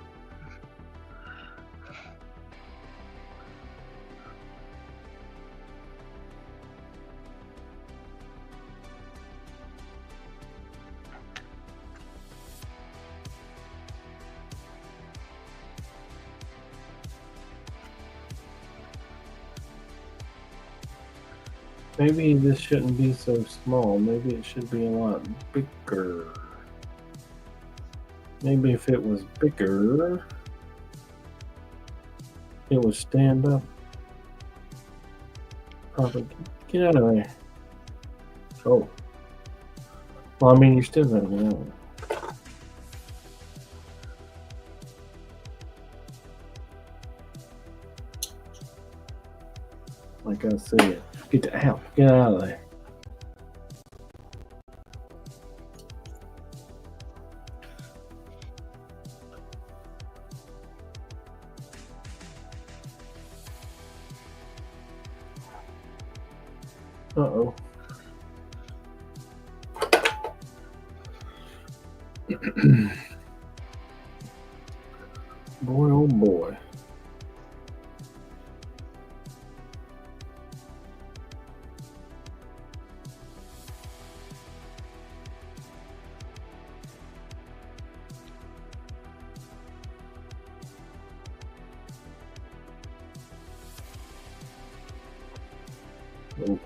Maybe this shouldn't be so small. Maybe it should be a lot bigger. Maybe if it was bigger, it would stand up. Probably. Get out of there. Oh. Well, I mean, you still gotta get out of there. Like I said, get out of there. Uh-oh. boy. Ooh.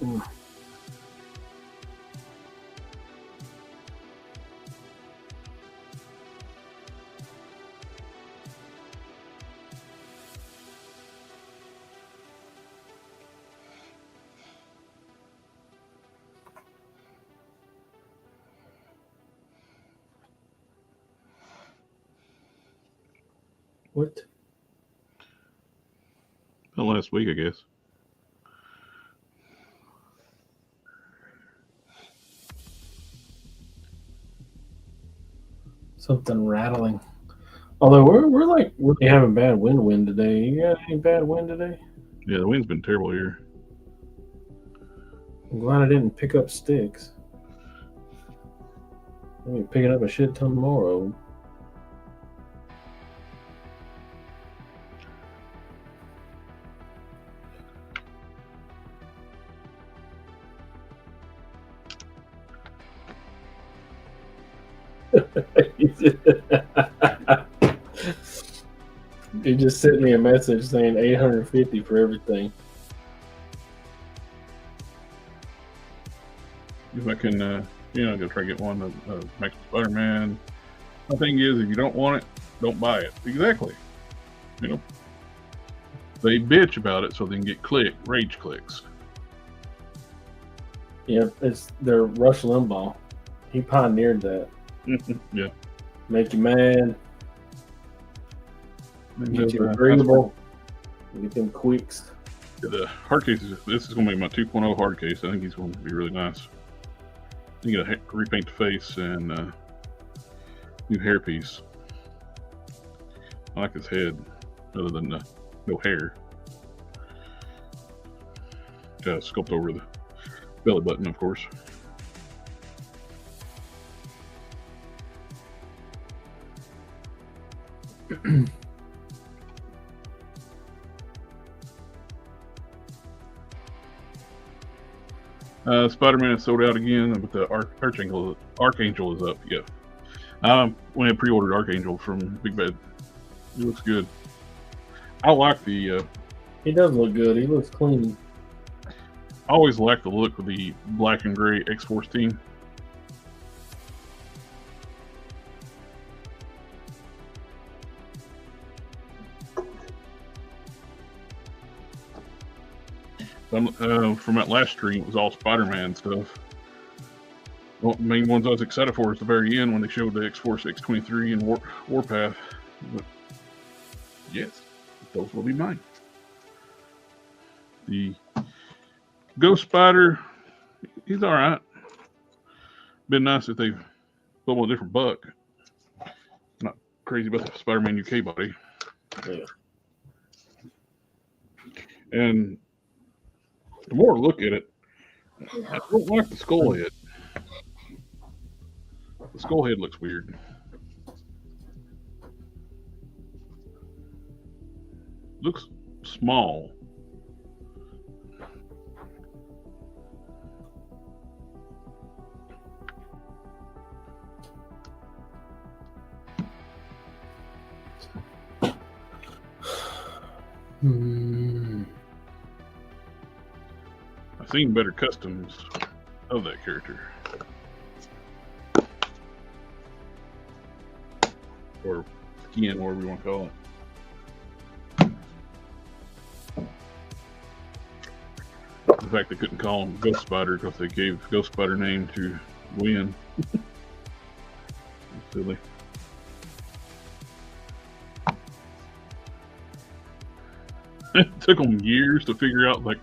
Ooh. What? Last week, I guess. Something rattling. Although we're like really having bad wind today. You got any bad wind today? Yeah, the wind's been terrible here. I'm glad I didn't pick up sticks. I'll be picking up a shit ton tomorrow. He just sent me a message saying $850 for everything. If I can, go try to get one of Max Spider-Man. The thing is, if you don't want it, don't buy it. Exactly. You know, they bitch about it so they can get rage clicks. Yeah, they're Rush Limbaugh. He pioneered that. Yeah. Make you mad. Get you agreeable. Get them quicks. The hard case this is going to be my 2.0 hard case. I think he's going to be really nice. You got to repaint the face and new hairpiece. I like his head, other than no hair. Got to sculpt over the belly button, of course. Spider-Man is sold out again, but the Archangel is up. Yeah, when I pre-ordered Archangel from Big Bad, it looks good. I like the. He does look good. He looks clean. I always like the look of the black and gray X-Force team. From that last stream, it was all Spider-Man stuff. Well, the main ones I was excited for is the very end when they showed the X-Force X-23 and Warpath. But yes, those will be mine. The Ghost Spider, he's all right. Been nice if they put him on a different buck. Not crazy about the Spider-Man UK body. Yeah. And the more I look at it, I don't like the skull head. The skull head looks weird. Looks small. I've seen better customs of that character. Or skin, whatever you want to call it. In fact, they couldn't call him Ghost Spider because they gave Ghost Spider name to Gwen. Silly. It took them years to figure out, like,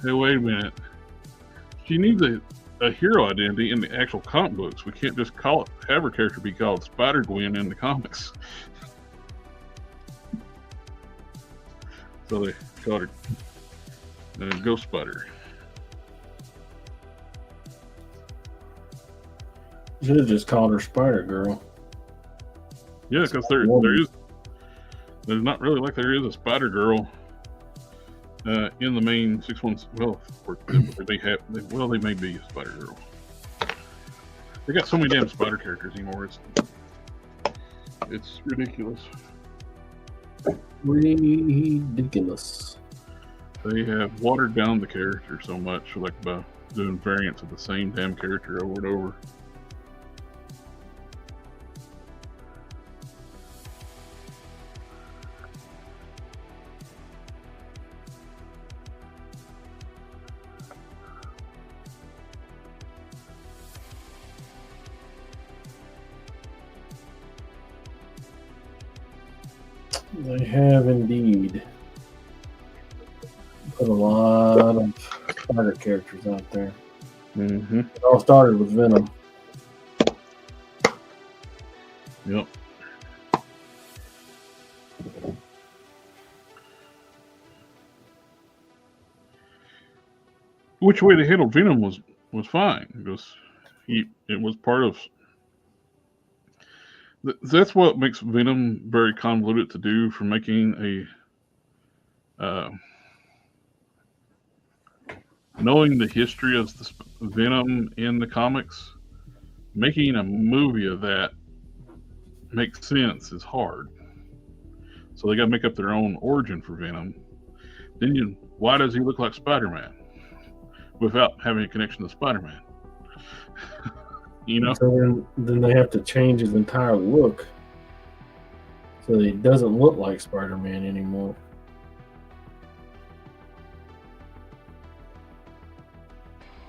hey, wait a minute. She needs a hero identity in the actual comic books. We can't just have her character be called Spider-Gwen in the comics. So they called her Ghost Spider. Should have just called her Spider Girl. Yeah, because there's not really like there is a Spider Girl in the main 6-1. Well, they may be a Spider Girl. They got so many damn spider characters anymore. It's ridiculous. Ridiculous. They have watered down the character so much, like by doing variants of the same damn character over and over. They have indeed put a lot of spider characters out there. Mm-hmm. It all started with Venom. Yep. Which way they handled Venom was fine, because it was part of. That's what makes Venom very convoluted to do, for making a knowing the history of the Venom in the comics, making a movie of that makes sense is hard. So they got to make up their own origin for Venom. Then why does he look like Spider-Man without having a connection to Spider-Man? You know? So then they have to change his entire look so that he doesn't look like Spider-Man anymore.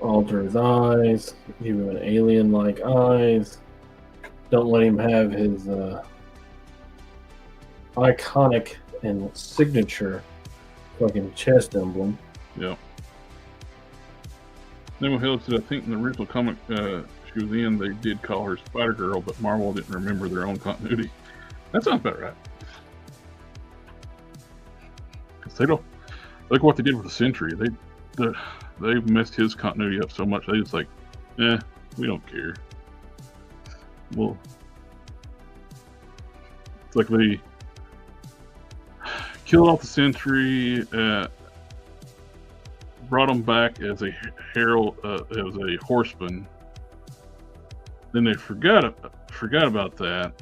Alter his eyes, give him an alien-like eyes. Don't let him have his iconic and signature fucking chest emblem. Yeah. Then what else did I think in the original comic she was in, they did call her Spider Girl, but Marvel didn't remember their own continuity. That sounds about right. Because they don't, look what they did with the Sentry. They messed his continuity up so much. They just like, we don't care. Well, it's like they killed off the Sentry, brought him back as a herald, as a horseman. Then they forgot about that.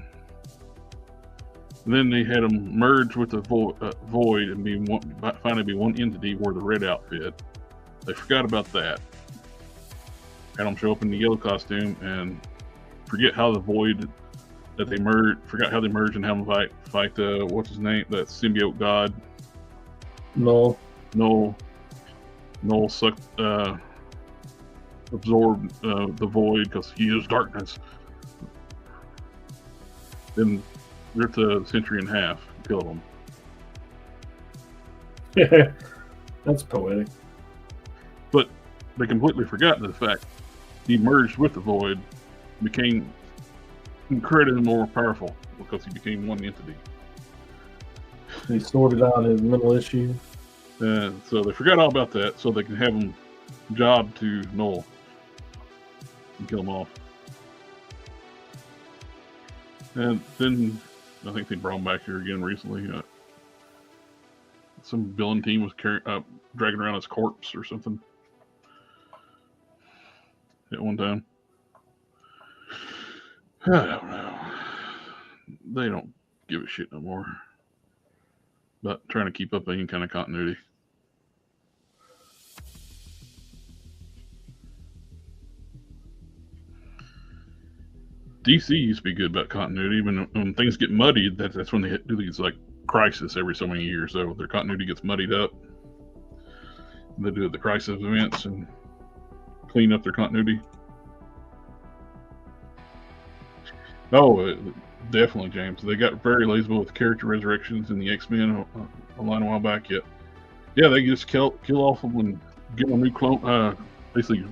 Then they had him merge with the void and finally be one entity, wore the red outfit. They forgot about that. Had him show up in the yellow costume and forget how the void that they merged. Forgot how they merged and have him fight what's his name? That symbiote god. No. Null sucked, absorbed the void because he is darkness. Then ripped the Sentry in half, and killed him. Yeah, that's poetic. But they completely forgot the fact he merged with the void, became incredibly more powerful because he became one entity. He sorted out his mental issues. So they forgot all about that, so they can have him job to Null and kill him off. And then I think they brought him back here again recently. Some villain team was dragging around his corpse or something at one time. I don't know. They don't give a shit no more about trying to keep up any kind of continuity. DC used to be good about continuity. Even when things get muddied, that's when they do these like crisis every so many years. So their continuity gets muddied up. They do the crisis events and clean up their continuity. Oh, definitely, James. They got very lazy with character resurrections in the X-Men a while back. Yet, yeah, they just kill off them and give them a new clone, basically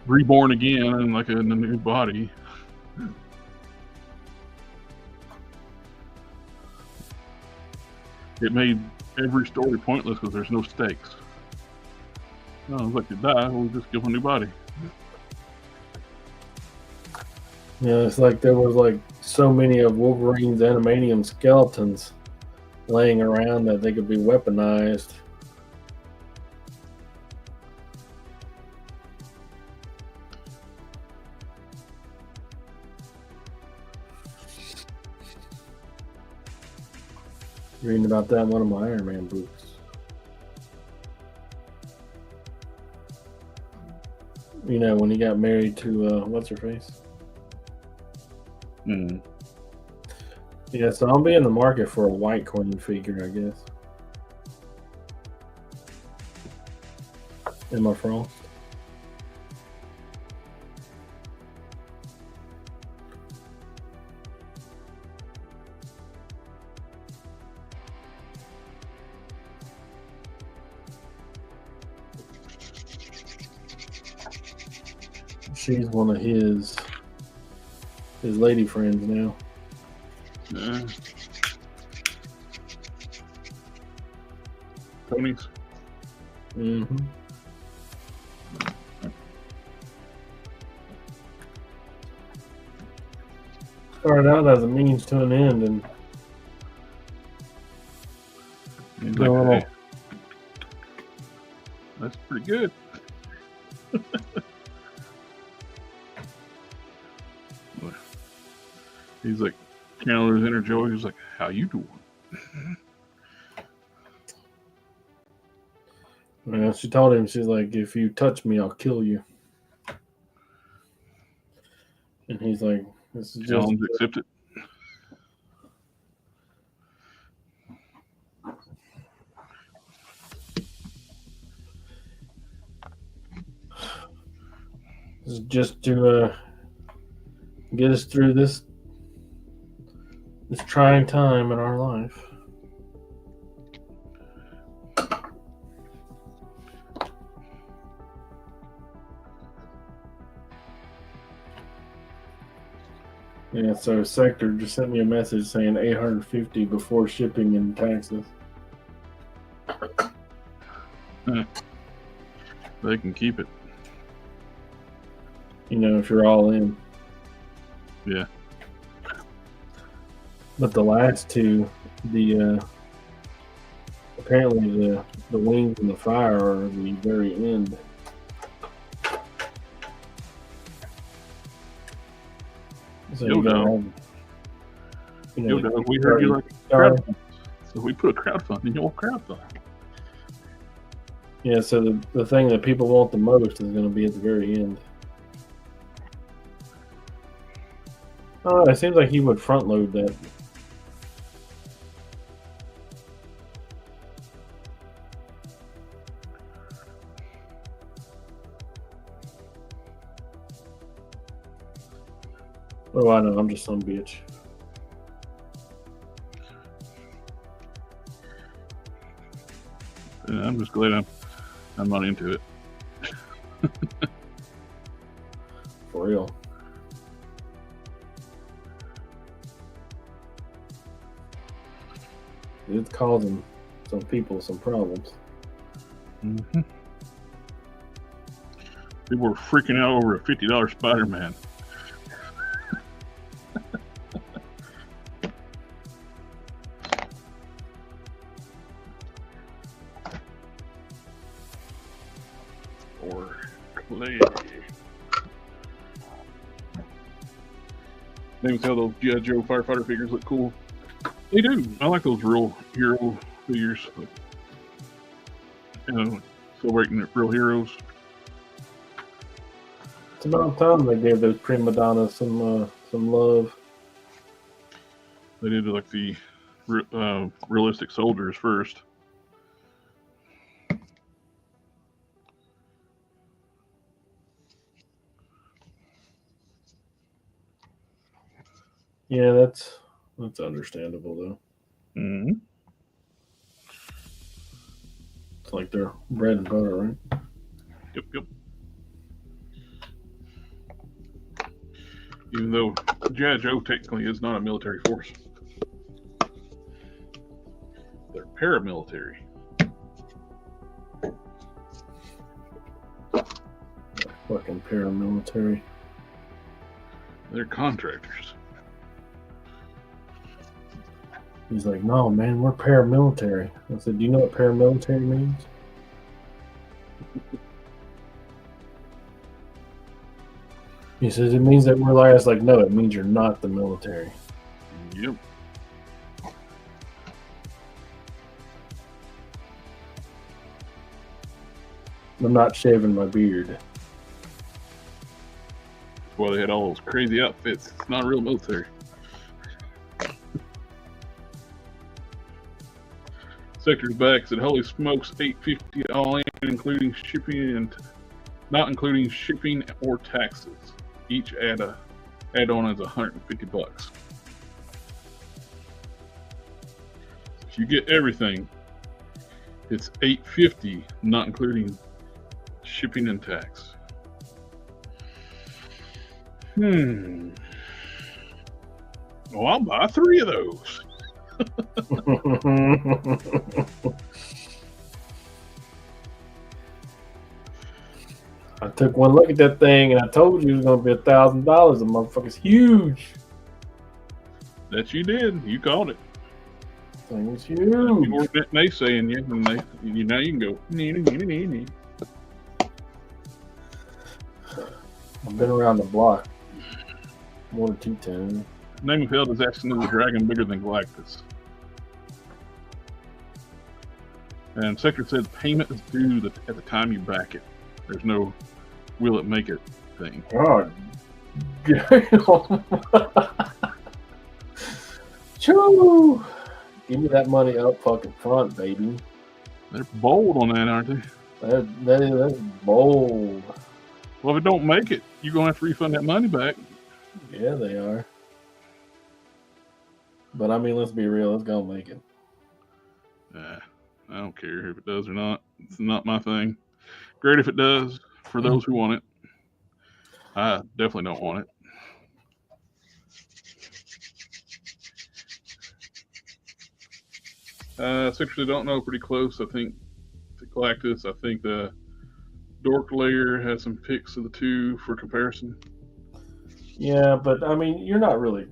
reborn again in like in a new body. It made every story pointless because there's no stakes. Oh, if they die, we'll just give them a new body. Yeah, it's like there was like so many of Wolverine's animanium skeletons laying around that they could be weaponized. Reading about that in one of my Iron Man books. You know, when he got married to what's her face? Hmm. Yeah, so I'll be in the market for a White Queen figure, I guess. Emma Frost. She's one of his lady friends now. Tony's. Mm-hmm. Started out as a means to an end, and He's No, like, no. hey, that's pretty good. He's like, Chandler's inner Joey. He's like, how you doing? she told him, she's like, if you touch me, I'll kill you. And he's like, this is just Challenge accepted. to get us through this trying time in our life. Yeah, so Sector just sent me a message saying $850 before shipping and taxes. They can keep it. You know, if you're all in. Yeah. But the last two, apparently the wings and the fire are the very end. So Yo, you gotta dog. have, you know, Yo, dog, we heard you like sorry. crowdfund. So we put a crowdfund in your crowdfund. Yeah, so the thing that people want the most is going to be at the very end. Oh, it seems like he would front load that. Oh, I know, I'm just some bitch. Yeah, I'm just glad I'm not into it. For real. It's causing some people some problems. Mm-hmm. People were freaking out over a $50 Spider-Man. Or clay. They tell those G.I. Joe firefighter figures look cool. They do. I like those real hero figures. Like, you know, celebrating the real heroes. It's about time they gave those prima donnas some love. They did like the realistic soldiers first. Yeah, that's understandable though. Mm-hmm. It's like their bread and butter, right? Yep. Even though G.I. Joe technically is not a military force. They're paramilitary. Fucking paramilitary. They're contractors. He's like, no, man, we're paramilitary. I said, do you know what paramilitary means? He says, it means that we're like, I was like, no, it means you're not the military. Yep. I'm not shaving my beard. That's why they had all those crazy outfits. It's not real military. Sector's back said, holy smokes, $850 all in, including shipping and not including shipping or taxes. Each add-on is $150. If you get everything, it's $850, not including shipping and tax. Well, I'll buy 3 of those. I took one look at that thing and I told you it was going to be $1,000. The motherfucker's huge. That you did. You called it. Thing was You huge. weren't naysaying you, and now you can go. I've been around the block more than 2 times. Name of Hell is asking, is a dragon bigger than Galactus? And Sector said payment is due at the time you back it. There's no will it make it thing. God damn. Choo! Give me that money up fucking front, baby. They're bold on that, aren't they? That's bold. Well, if it don't make it, you're going to have to refund that money back. Yeah, they are. But I mean, let's be real. It's gonna make it. I don't care if it does or not. It's not my thing. Great if it does for those who want it. I definitely don't want it. Sexually don't know, pretty close. I think to Galactus. I think the Dork layer has some pics of the two for comparison. Yeah, but I mean, you're not really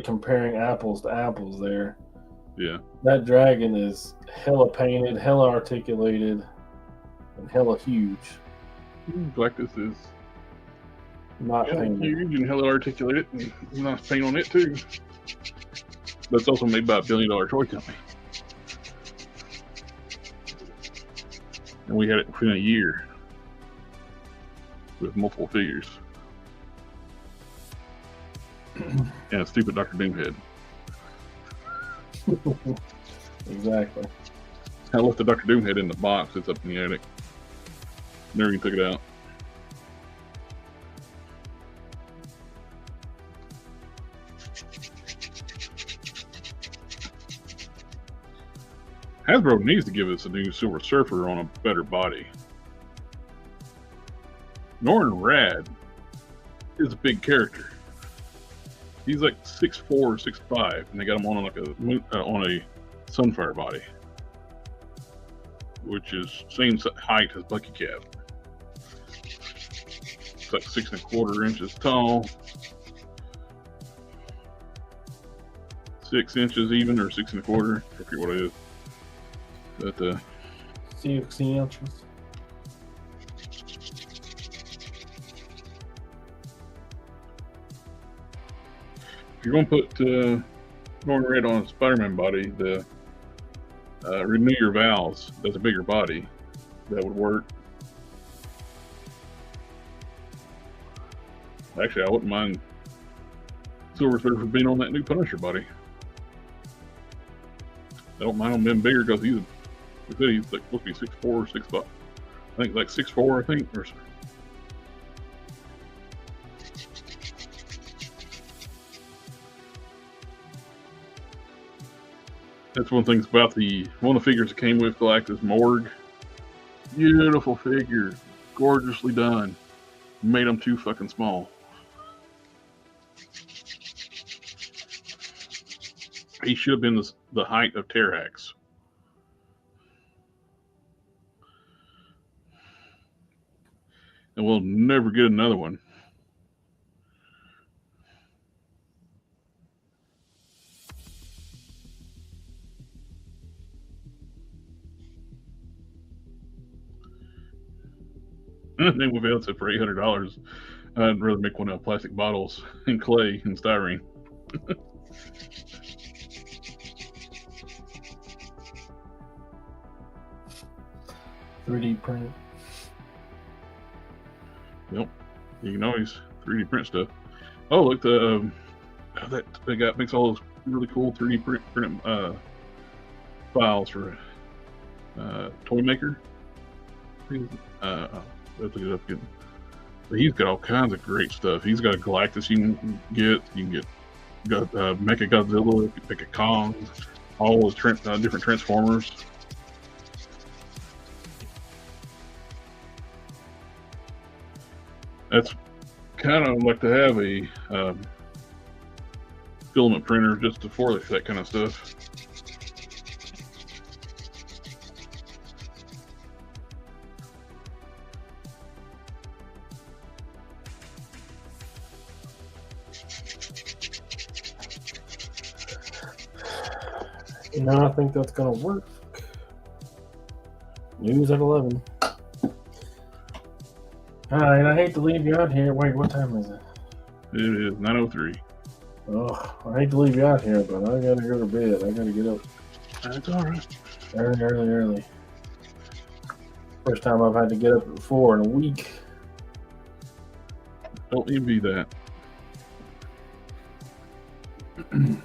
comparing apples to apples there. Yeah. That dragon is hella painted, hella articulated, and hella huge. Galactus is Not painted. huge and hella articulated, and nice paint on it too. But it's also made by $1 billion toy company. And we had it within a year with multiple figures. And a stupid Dr. Doom head. Exactly. I left the Dr. Doom head in the box. It's up in the attic. Never even took it out. Hasbro needs to give us a new Silver Surfer on a better body. Norrin Rad is a big character. He's like 6'4", 6'5", and they got him on like on a Sunfire body, which is same height as Bucky Cap. It's like 6 1/4 inches tall, 6 inches even, or 6 1/4. I forget what it is. But 6 inches. if you're going to put Norrin Red on a Spider-Man body, the Renew Your Vows, that's a bigger body. That would work. Actually, I wouldn't mind Silver Surfer being on that new Punisher body. I don't mind him being bigger because he's like supposed to be 6'4", 6'5". I think like 6'4", I think, or that's one of the things about one of the figures that came with Galactus Morgue. Beautiful figure, gorgeously done. Made them too fucking small. He should have been the height of Terrax. And we'll never get another one. Then we failed it for $800. I'd rather make one out of plastic bottles and clay and styrene. 3D print. Yep, you can always 3D print stuff. Oh, look, the that they got makes all those really cool 3D print files for Toy Maker. Let's look it up again. But he's got all kinds of great stuff. He's got a Galactus you can get. You can get Mecha Godzilla, Mecha Kong, all those different Transformers. That's kind of like to have a filament printer just for that kind of stuff. No, I think that's gonna work. News at 11. Alright, I hate to leave you out here. Wait, what time is it? It is 9:03. Oh, I hate to leave you out here, but I gotta go to bed. I gotta get up That's all right. early. First time I've had to get up at 4 in a week. Don't envy that. I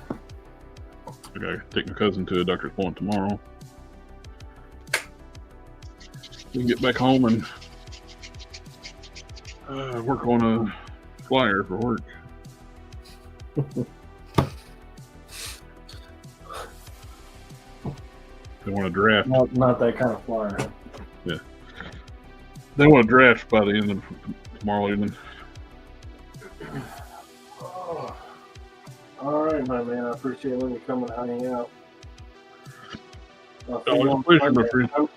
gotta take my cousin to a doctor's appointment tomorrow. We can get back home and work on a flyer for work. They want to draft. Not that kind of flyer. Yeah. They want to draft by the end of tomorrow evening. Oh. All right, my man. I appreciate letting you come and hang out. I'll see you on pleasure, my Monday. friend. I'm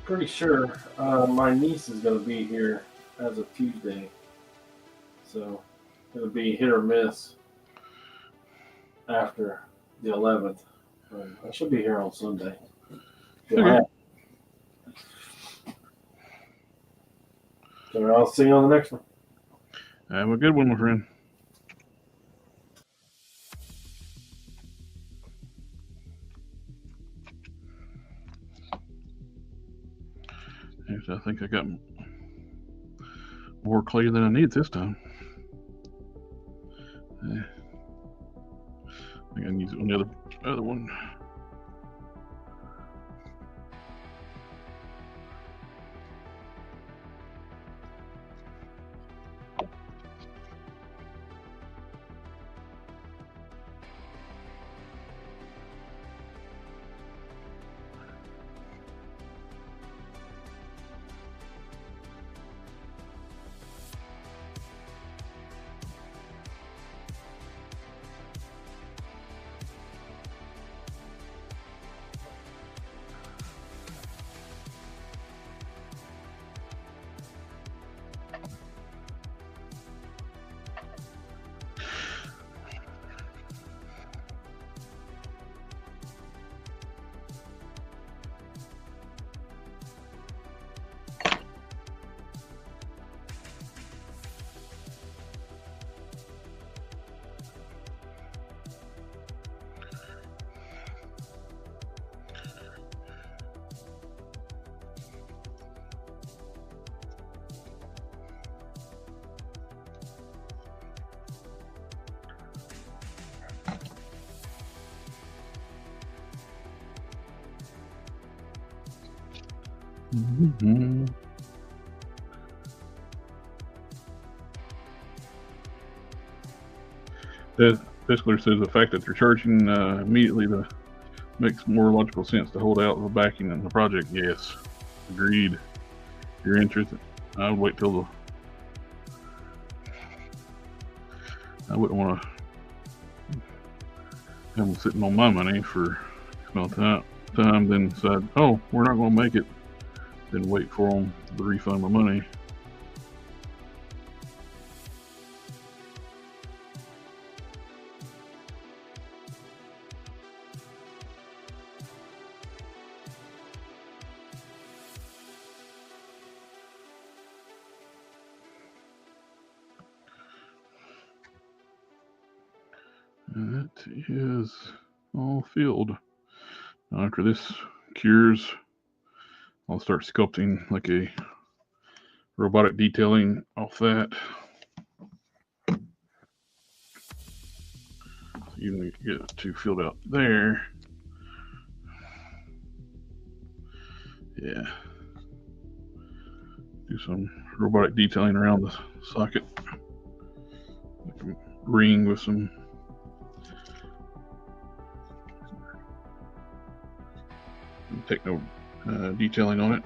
pretty sure my niece is going to be here as of Tuesday. So it'll be hit or miss after the 11th. I should be here on Sunday. Okay. So I'll see you on the next one. Have a good one, my friend. Actually, I think I got more clay than I need this time. I think I can use it on the other one. Mm-hmm. The Fiskler says the fact that they're charging immediately makes more logical sense to hold out the backing in the project. Yes, agreed. If you're interested, I would wait till I wouldn't want to have them sitting on my money for time, then decide, oh, we're not going to make it. Then wait for them to refund my money. And that is all filled. Now after this cures, I'll start sculpting like a robotic detailing off that. So you get two filled out there. Yeah. Do some robotic detailing around the socket. Like a ring with some techno detailing on it.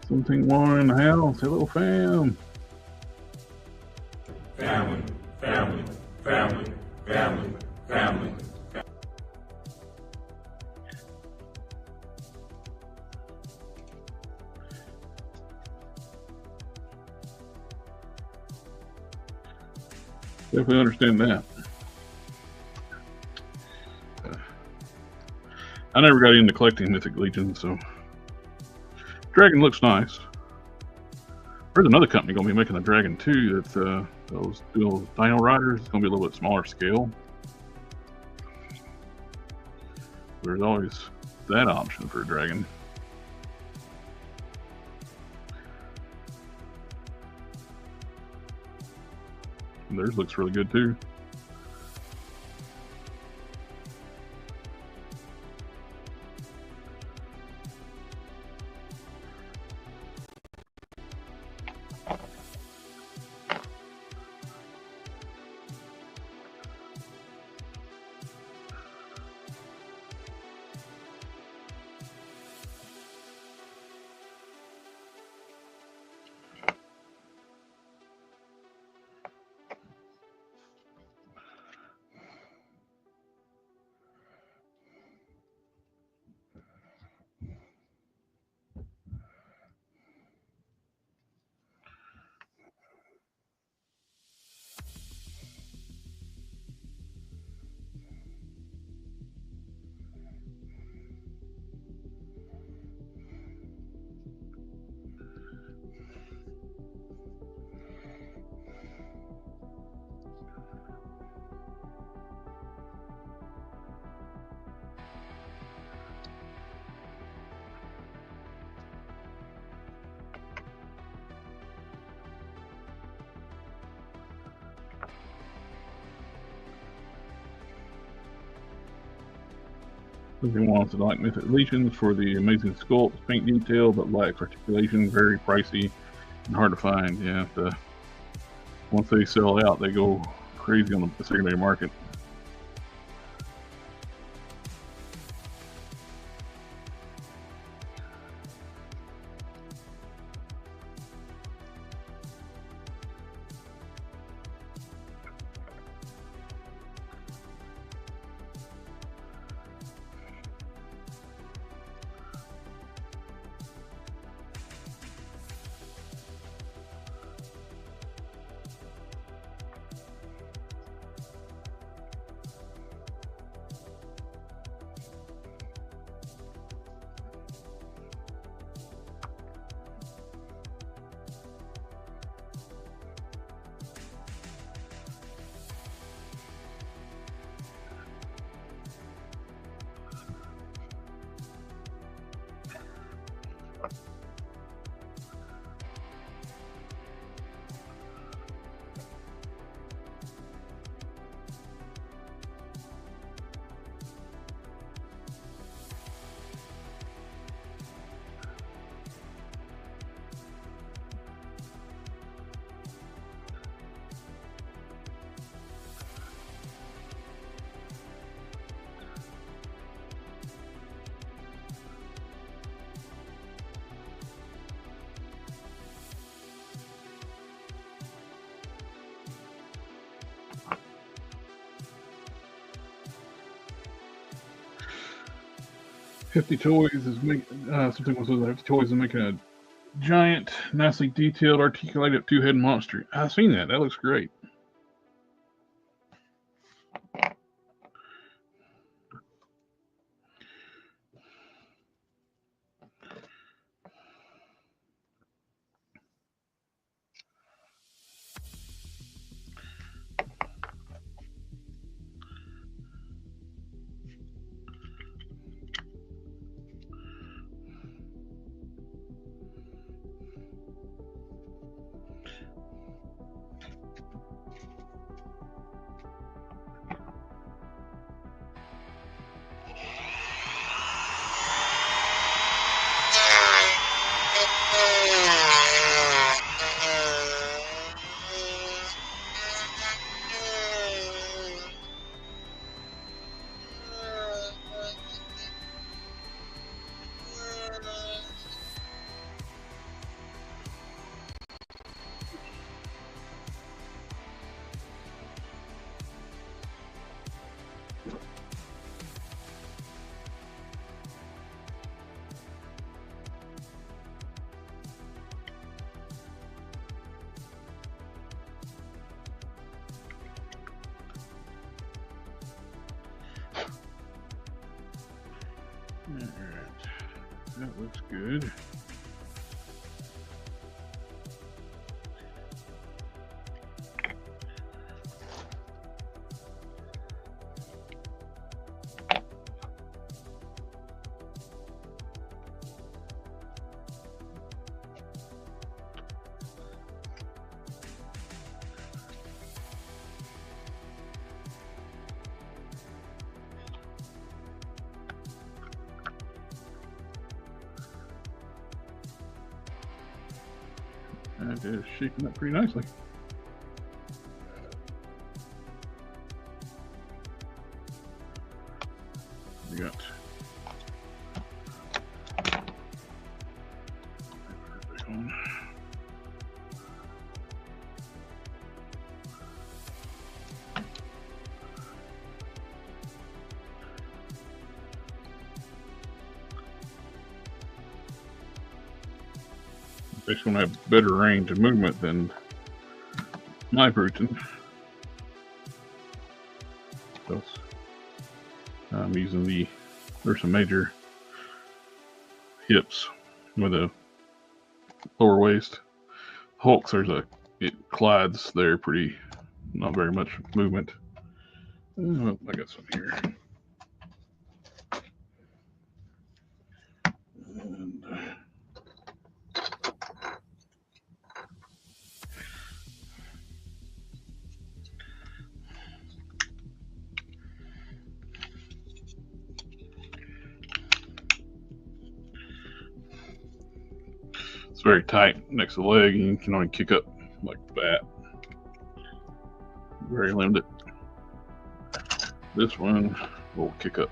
Something more in the house. Hello, fam. Family, family, family, family, family. Definitely understand that. I never got into collecting Mythic Legion, so Dragon looks nice. There's another company going to be making a Dragon too. That those Dino Riders. It's going to be a little bit smaller scale. There's always that option for a Dragon. And theirs looks really good too. Something wants to like Mythic Legions for the amazing sculpts, paint detail, but lacks articulation, very pricey and hard to find. Yeah, once they sell out, they go crazy on the secondary market. 50 Toys is making something was 50 Toys is making a giant, nicely detailed, articulated two-head monster. I've seen that. That looks great. Alright, that looks good. That is shaping up pretty nicely. We got it's going to have better range of movement than my Bruton. So I'm using there's some major hips with a lower waist. Hulks, it glides there pretty, not very much movement. I got some here. And, it's very tight next to the leg, and you can only kick up like that. Very limited. This one will kick up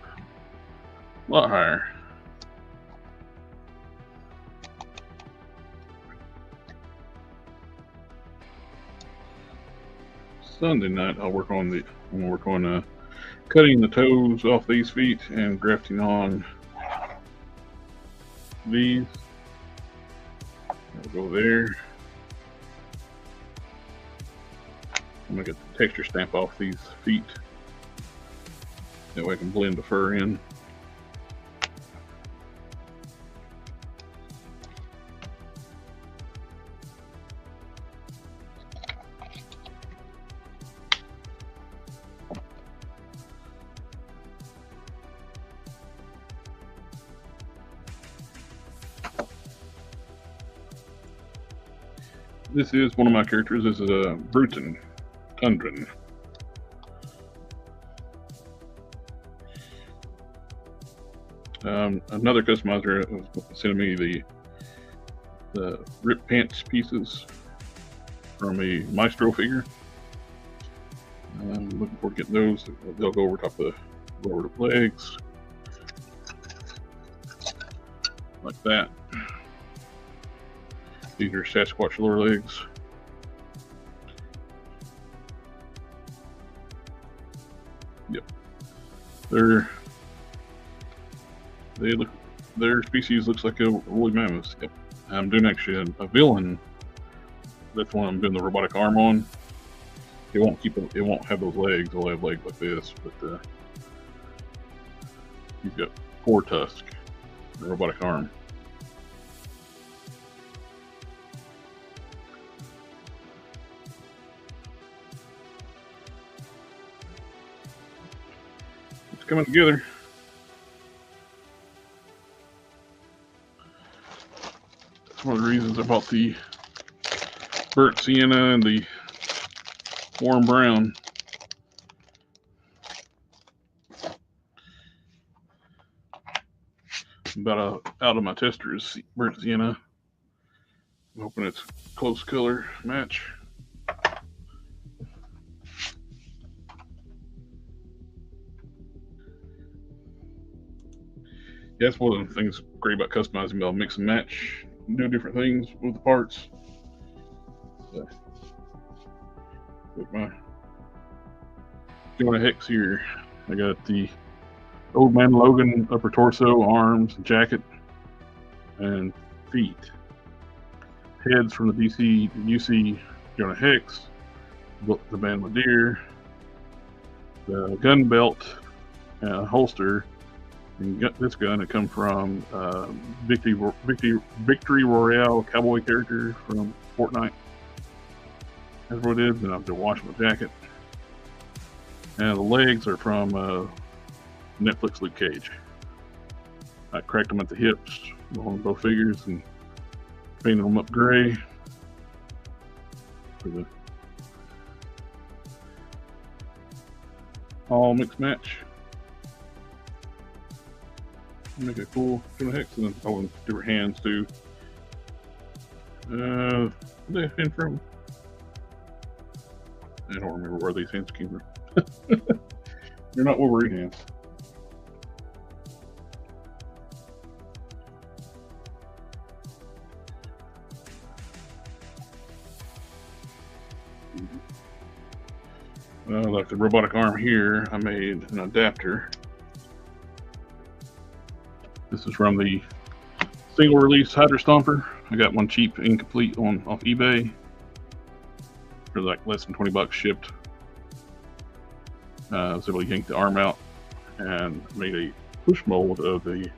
a lot higher. Sunday night, I'm gonna work on cutting the toes off these feet and grafting on these. I'll go there. I'm gonna get the texture stamp off these feet. That way I can blend the fur in. This is one of my characters. This is a Bruton Tundran. Another customizer was sending me the rip pants pieces from a Maestro figure. I'm looking forward to getting those. They'll go over the legs like that. These are Sasquatch lower legs. Yep. They're They look, their species looks like a woolly mammoth. Yep. I'm doing actually a villain. That's one I'm doing the robotic arm on. It won't keep it. It won't have those legs. It'll have legs like this, but he's got 4 tusks. The robotic arm. It's coming together. That's one of the reasons I bought the burnt sienna and the warm brown. About out of my tester is burnt sienna. I'm hoping it's close color match. Yeah, that's one of the things great about customizing. I'll mix and match, do different things with the parts. So, with my joint hex here, I got the Old Man Logan upper torso, arms, jacket, and feet. Heads from the DC UC Jonah Hex, the Band Deer, the gun belt, holster, and this gun had come from Victory Royale cowboy character from Fortnite. That's what it is. And I'm to wash my jacket. And the legs are from Netflix Luke Cage. I cracked them at the hips on both figures and painted them up gray for the all mix match. Make a cool hex, and then different hands too. They came from. I don't remember where these hands came from. They're not Wolverine hands. Like the robotic arm here, I made an adapter. This is from the single release Hydra Stomper. I got one cheap, incomplete off eBay for like less than 20 bucks shipped. I was able to yank the arm out and made a push mold of the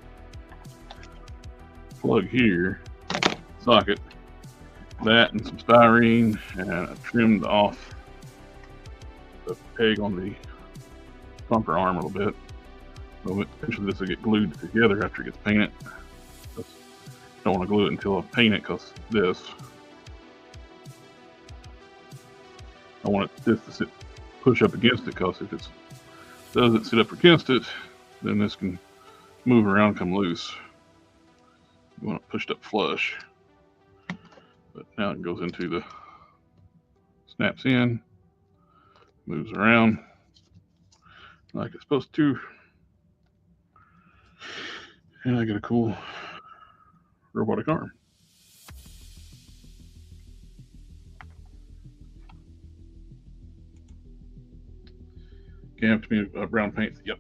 plug here, socket, that and some styrene, and I trimmed off the peg on the Stomper arm a little bit. So eventually this will get glued together after it gets painted. Don't want to glue it until I paint it, because I want this to push up against it, because if it doesn't sit up against it, then this can move around and come loose. You want it pushed up flush. But now it goes into the, snaps in, moves around like it's supposed to. And I get a cool robotic arm. Okay, have to be brown paint. Yep.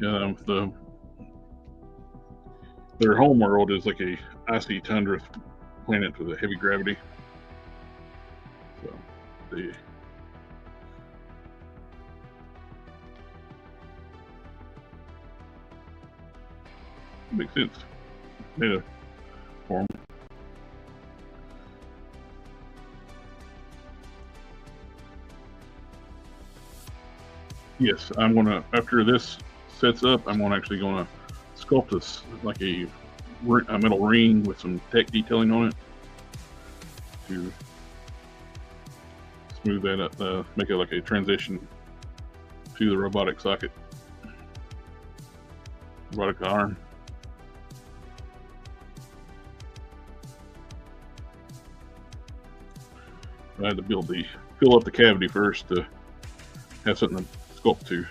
Yeah, their home world is like a icy tundra planet with a heavy gravity. So the makes sense. Made a form. Yes, I'm gonna, after this sets up, I'm actually gonna sculpt this like a metal ring with some tech detailing on it to smooth that up, make it like a transition to the robotic socket, robotic arm. I had to fill up the cavity first to have something to sculpt to.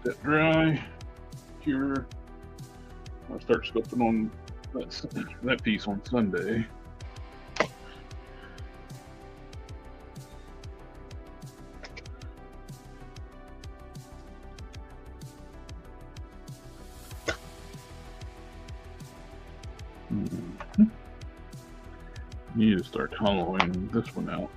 let that dry, cure. I'll start sculpting on that piece on Sunday. Need to start hollowing this one out.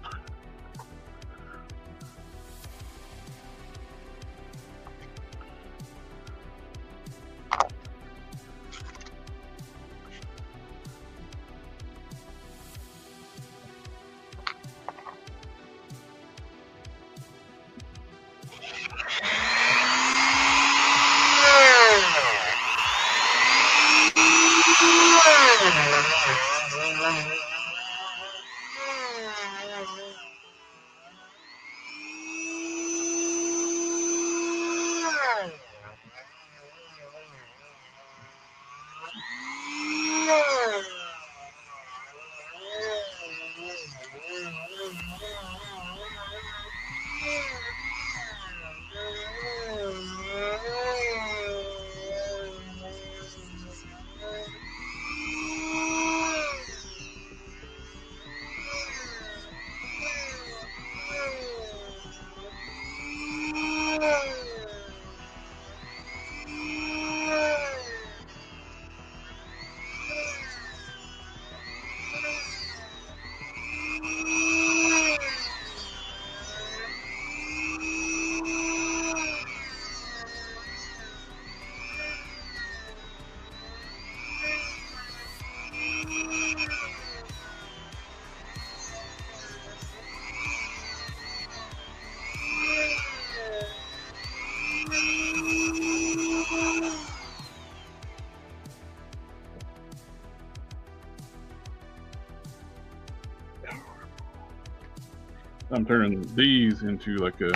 I'm turning these into like a,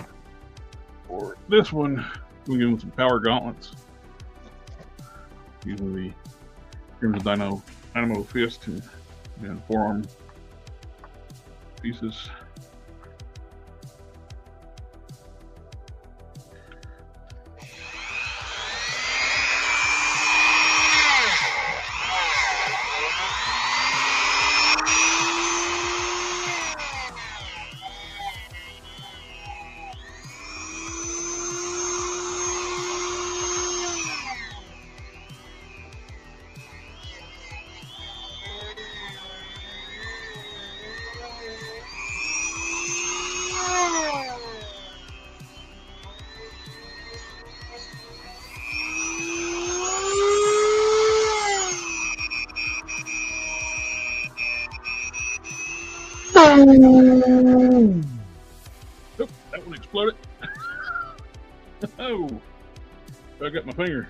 or this one, we'll give them some power gauntlets. Using the Crimson Dynamo fist and forearm pieces. Oh, that one exploded. Oh, I got my finger.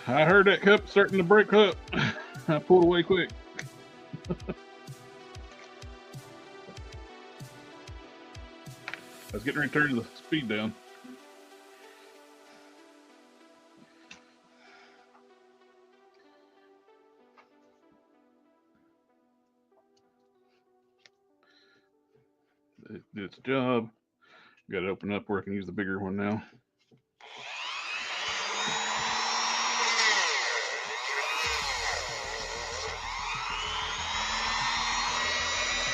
I heard that cup starting to break up. I pulled away quick. I was getting ready to turn the speed down. It did its job. Got it open up where I can use the bigger one now.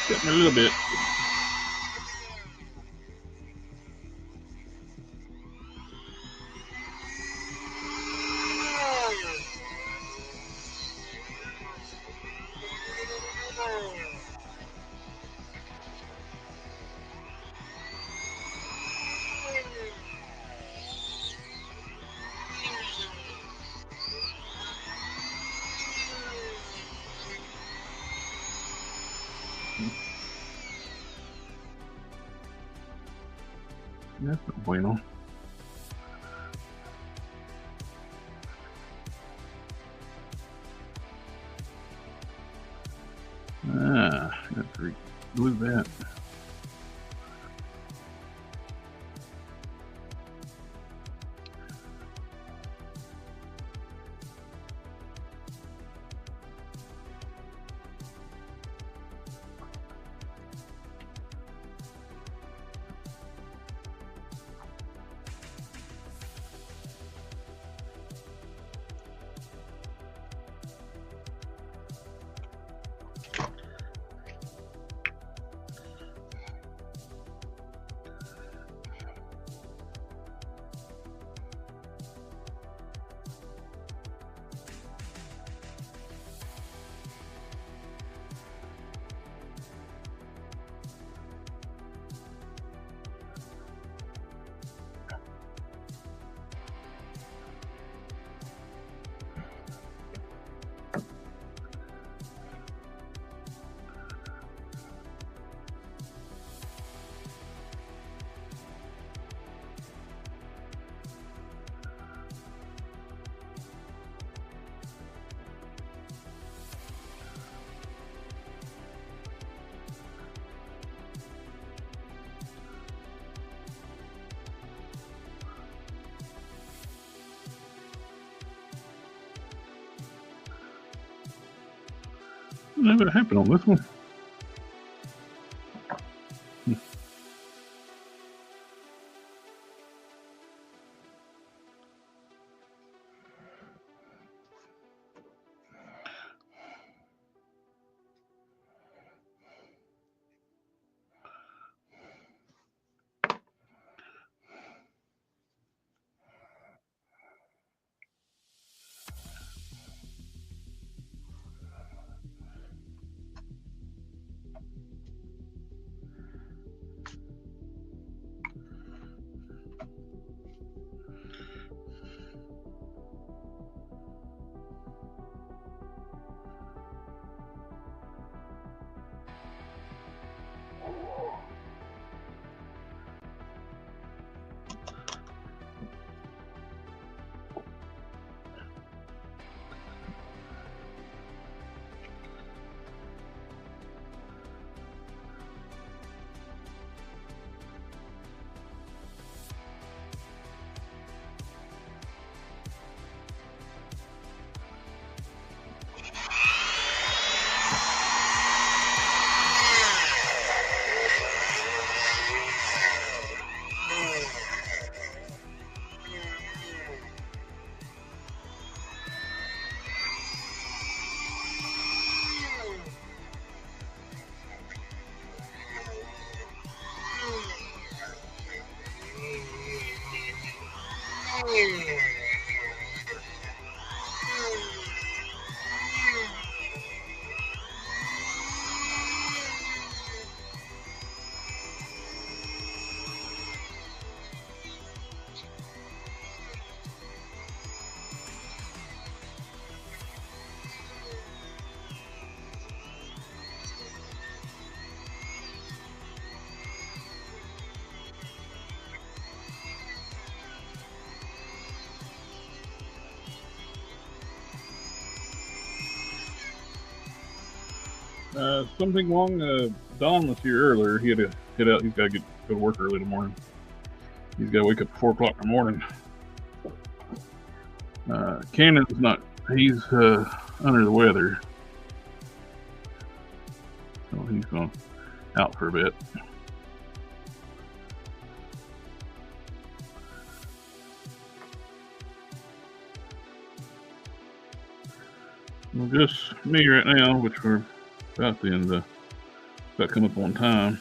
Got me a little bit. That's no bueno. Ah, I have to glue that. Didn't have it happen on this one. Something wrong. Don was here earlier. He had to head out. He's got to go to work early in the morning. He's got to wake up at 4 o'clock in the morning. Cannon's not. He's under the weather, so he's going out for a bit. Well, just me right now, which we're about the end. About come up on time.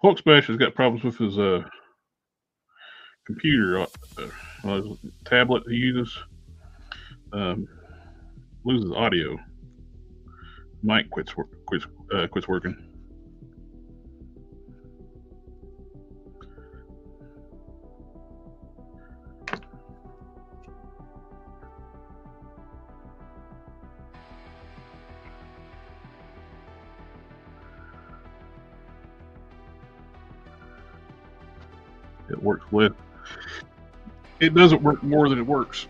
Hawksbash has got problems with his computer, his tablet he uses. Loses audio. Mic quits working. It works with. It doesn't work more than it works.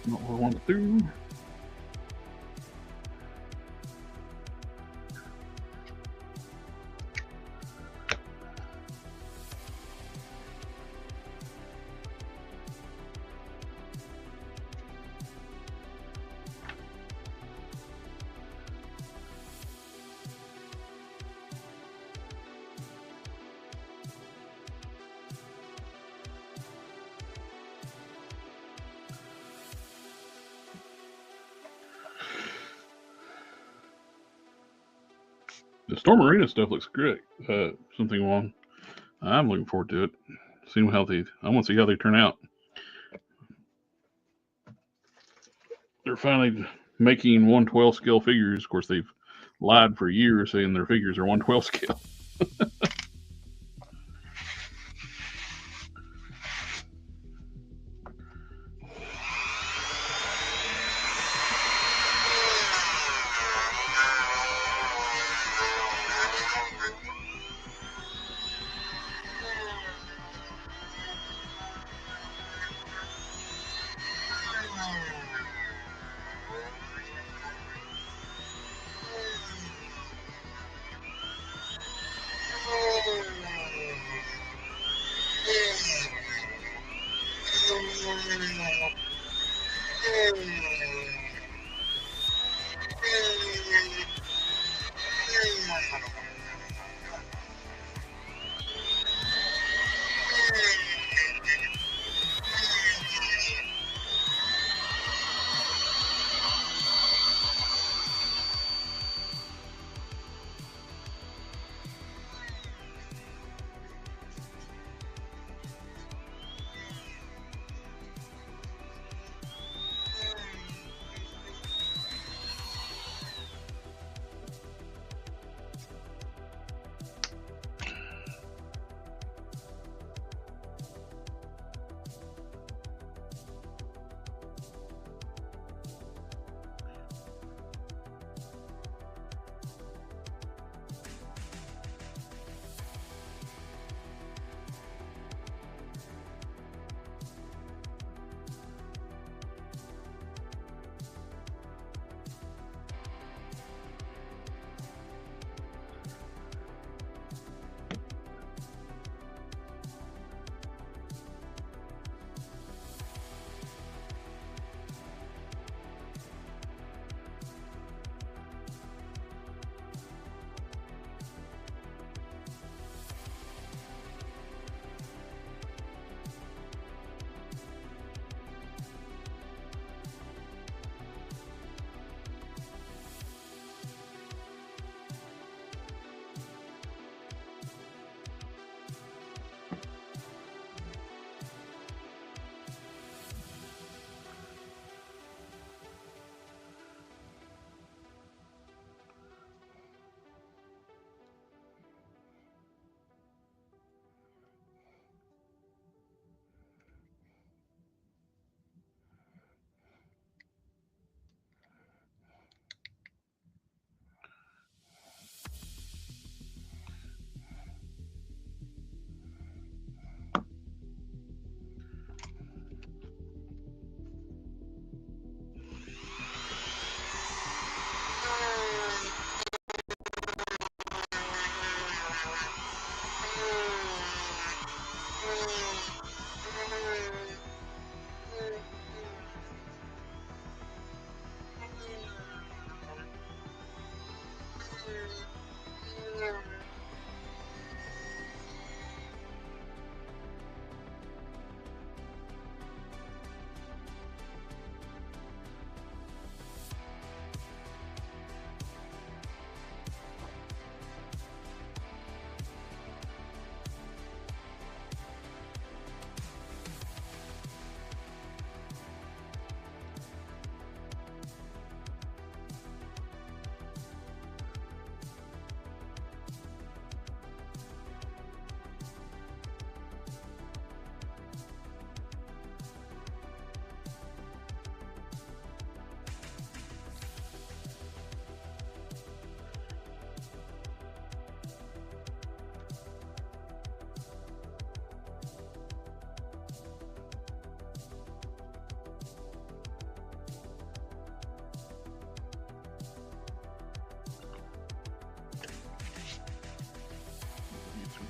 Not what I want to do. The Storm Arena stuff looks great. Something along. I'm looking forward to it. Seeing how I want to see how they turn out. They're finally making 1/12 scale figures. Of course, they've lied for years saying their figures are 1/12 scale.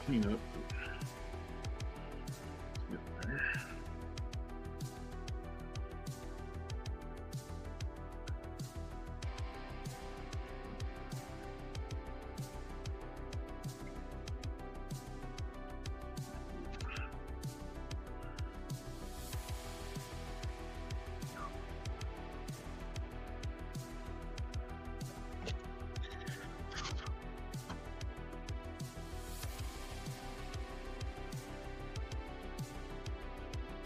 clean up. Get there.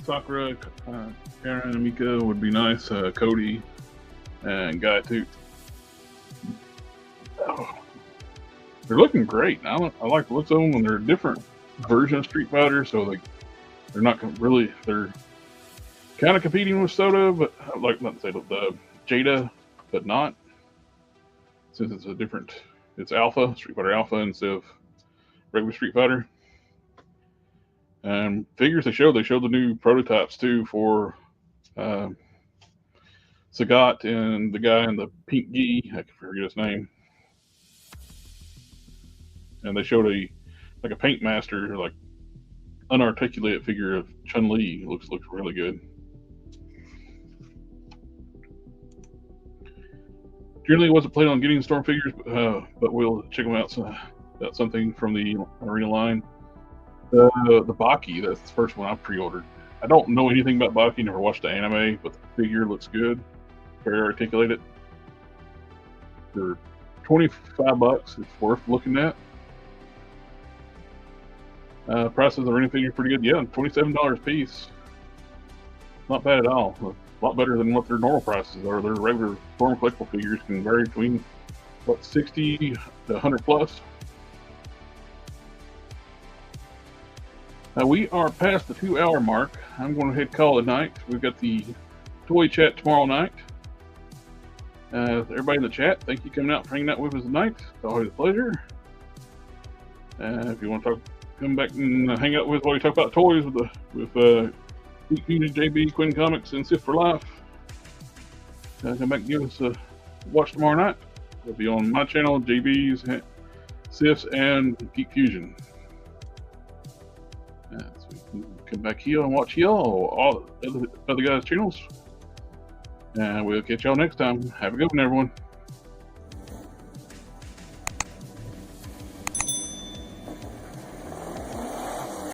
Sakura, Karen, and Mika would be nice. Cody and Guy too. Oh, they're looking great. I like the looks of them, and they're a different version of Street Fighter, so they're not really, they're kind of competing with Soda, but like not Soda, the Jada, but not, since it's a different, it's Alpha, Street Fighter Alpha instead of regular Street Fighter. And figures they showed the new prototypes too for Sagat and the guy in the pink gi, I can forget his name. And they showed a paint master, like unarticulated figure of Chun-Li. Looks really good. Generally wasn't planning on getting Storm figures, but we'll check them out. So that's something from the Arena line. The Baki, that's the first one I pre-ordered. I don't know anything about Baki, never watched the anime, but the figure looks good, very articulated. For $25, it's worth looking at. Prices of the Arena figure pretty good. Yeah, $27 a piece. Not bad at all. A lot better than what their normal prices are. Their regular Storm collectible figures can vary between what, 60 to 100 plus. We are past the 2-hour mark. I'm going to head call it a night. We've got the toy chat tomorrow night. Everybody in the chat, thank you for coming out for hanging out with us tonight. It's always a pleasure. If you want to come back and hang out with while we talk about toys with GeekFusion, JB, Quinn Comics, and Sif for Life, come back and give us a watch tomorrow night. It'll be on my channel, JB's, Sif's, and GeekFusion. So we can come back here and watch all other guys' channels. And we'll catch y'all next time. Have a good one, everyone.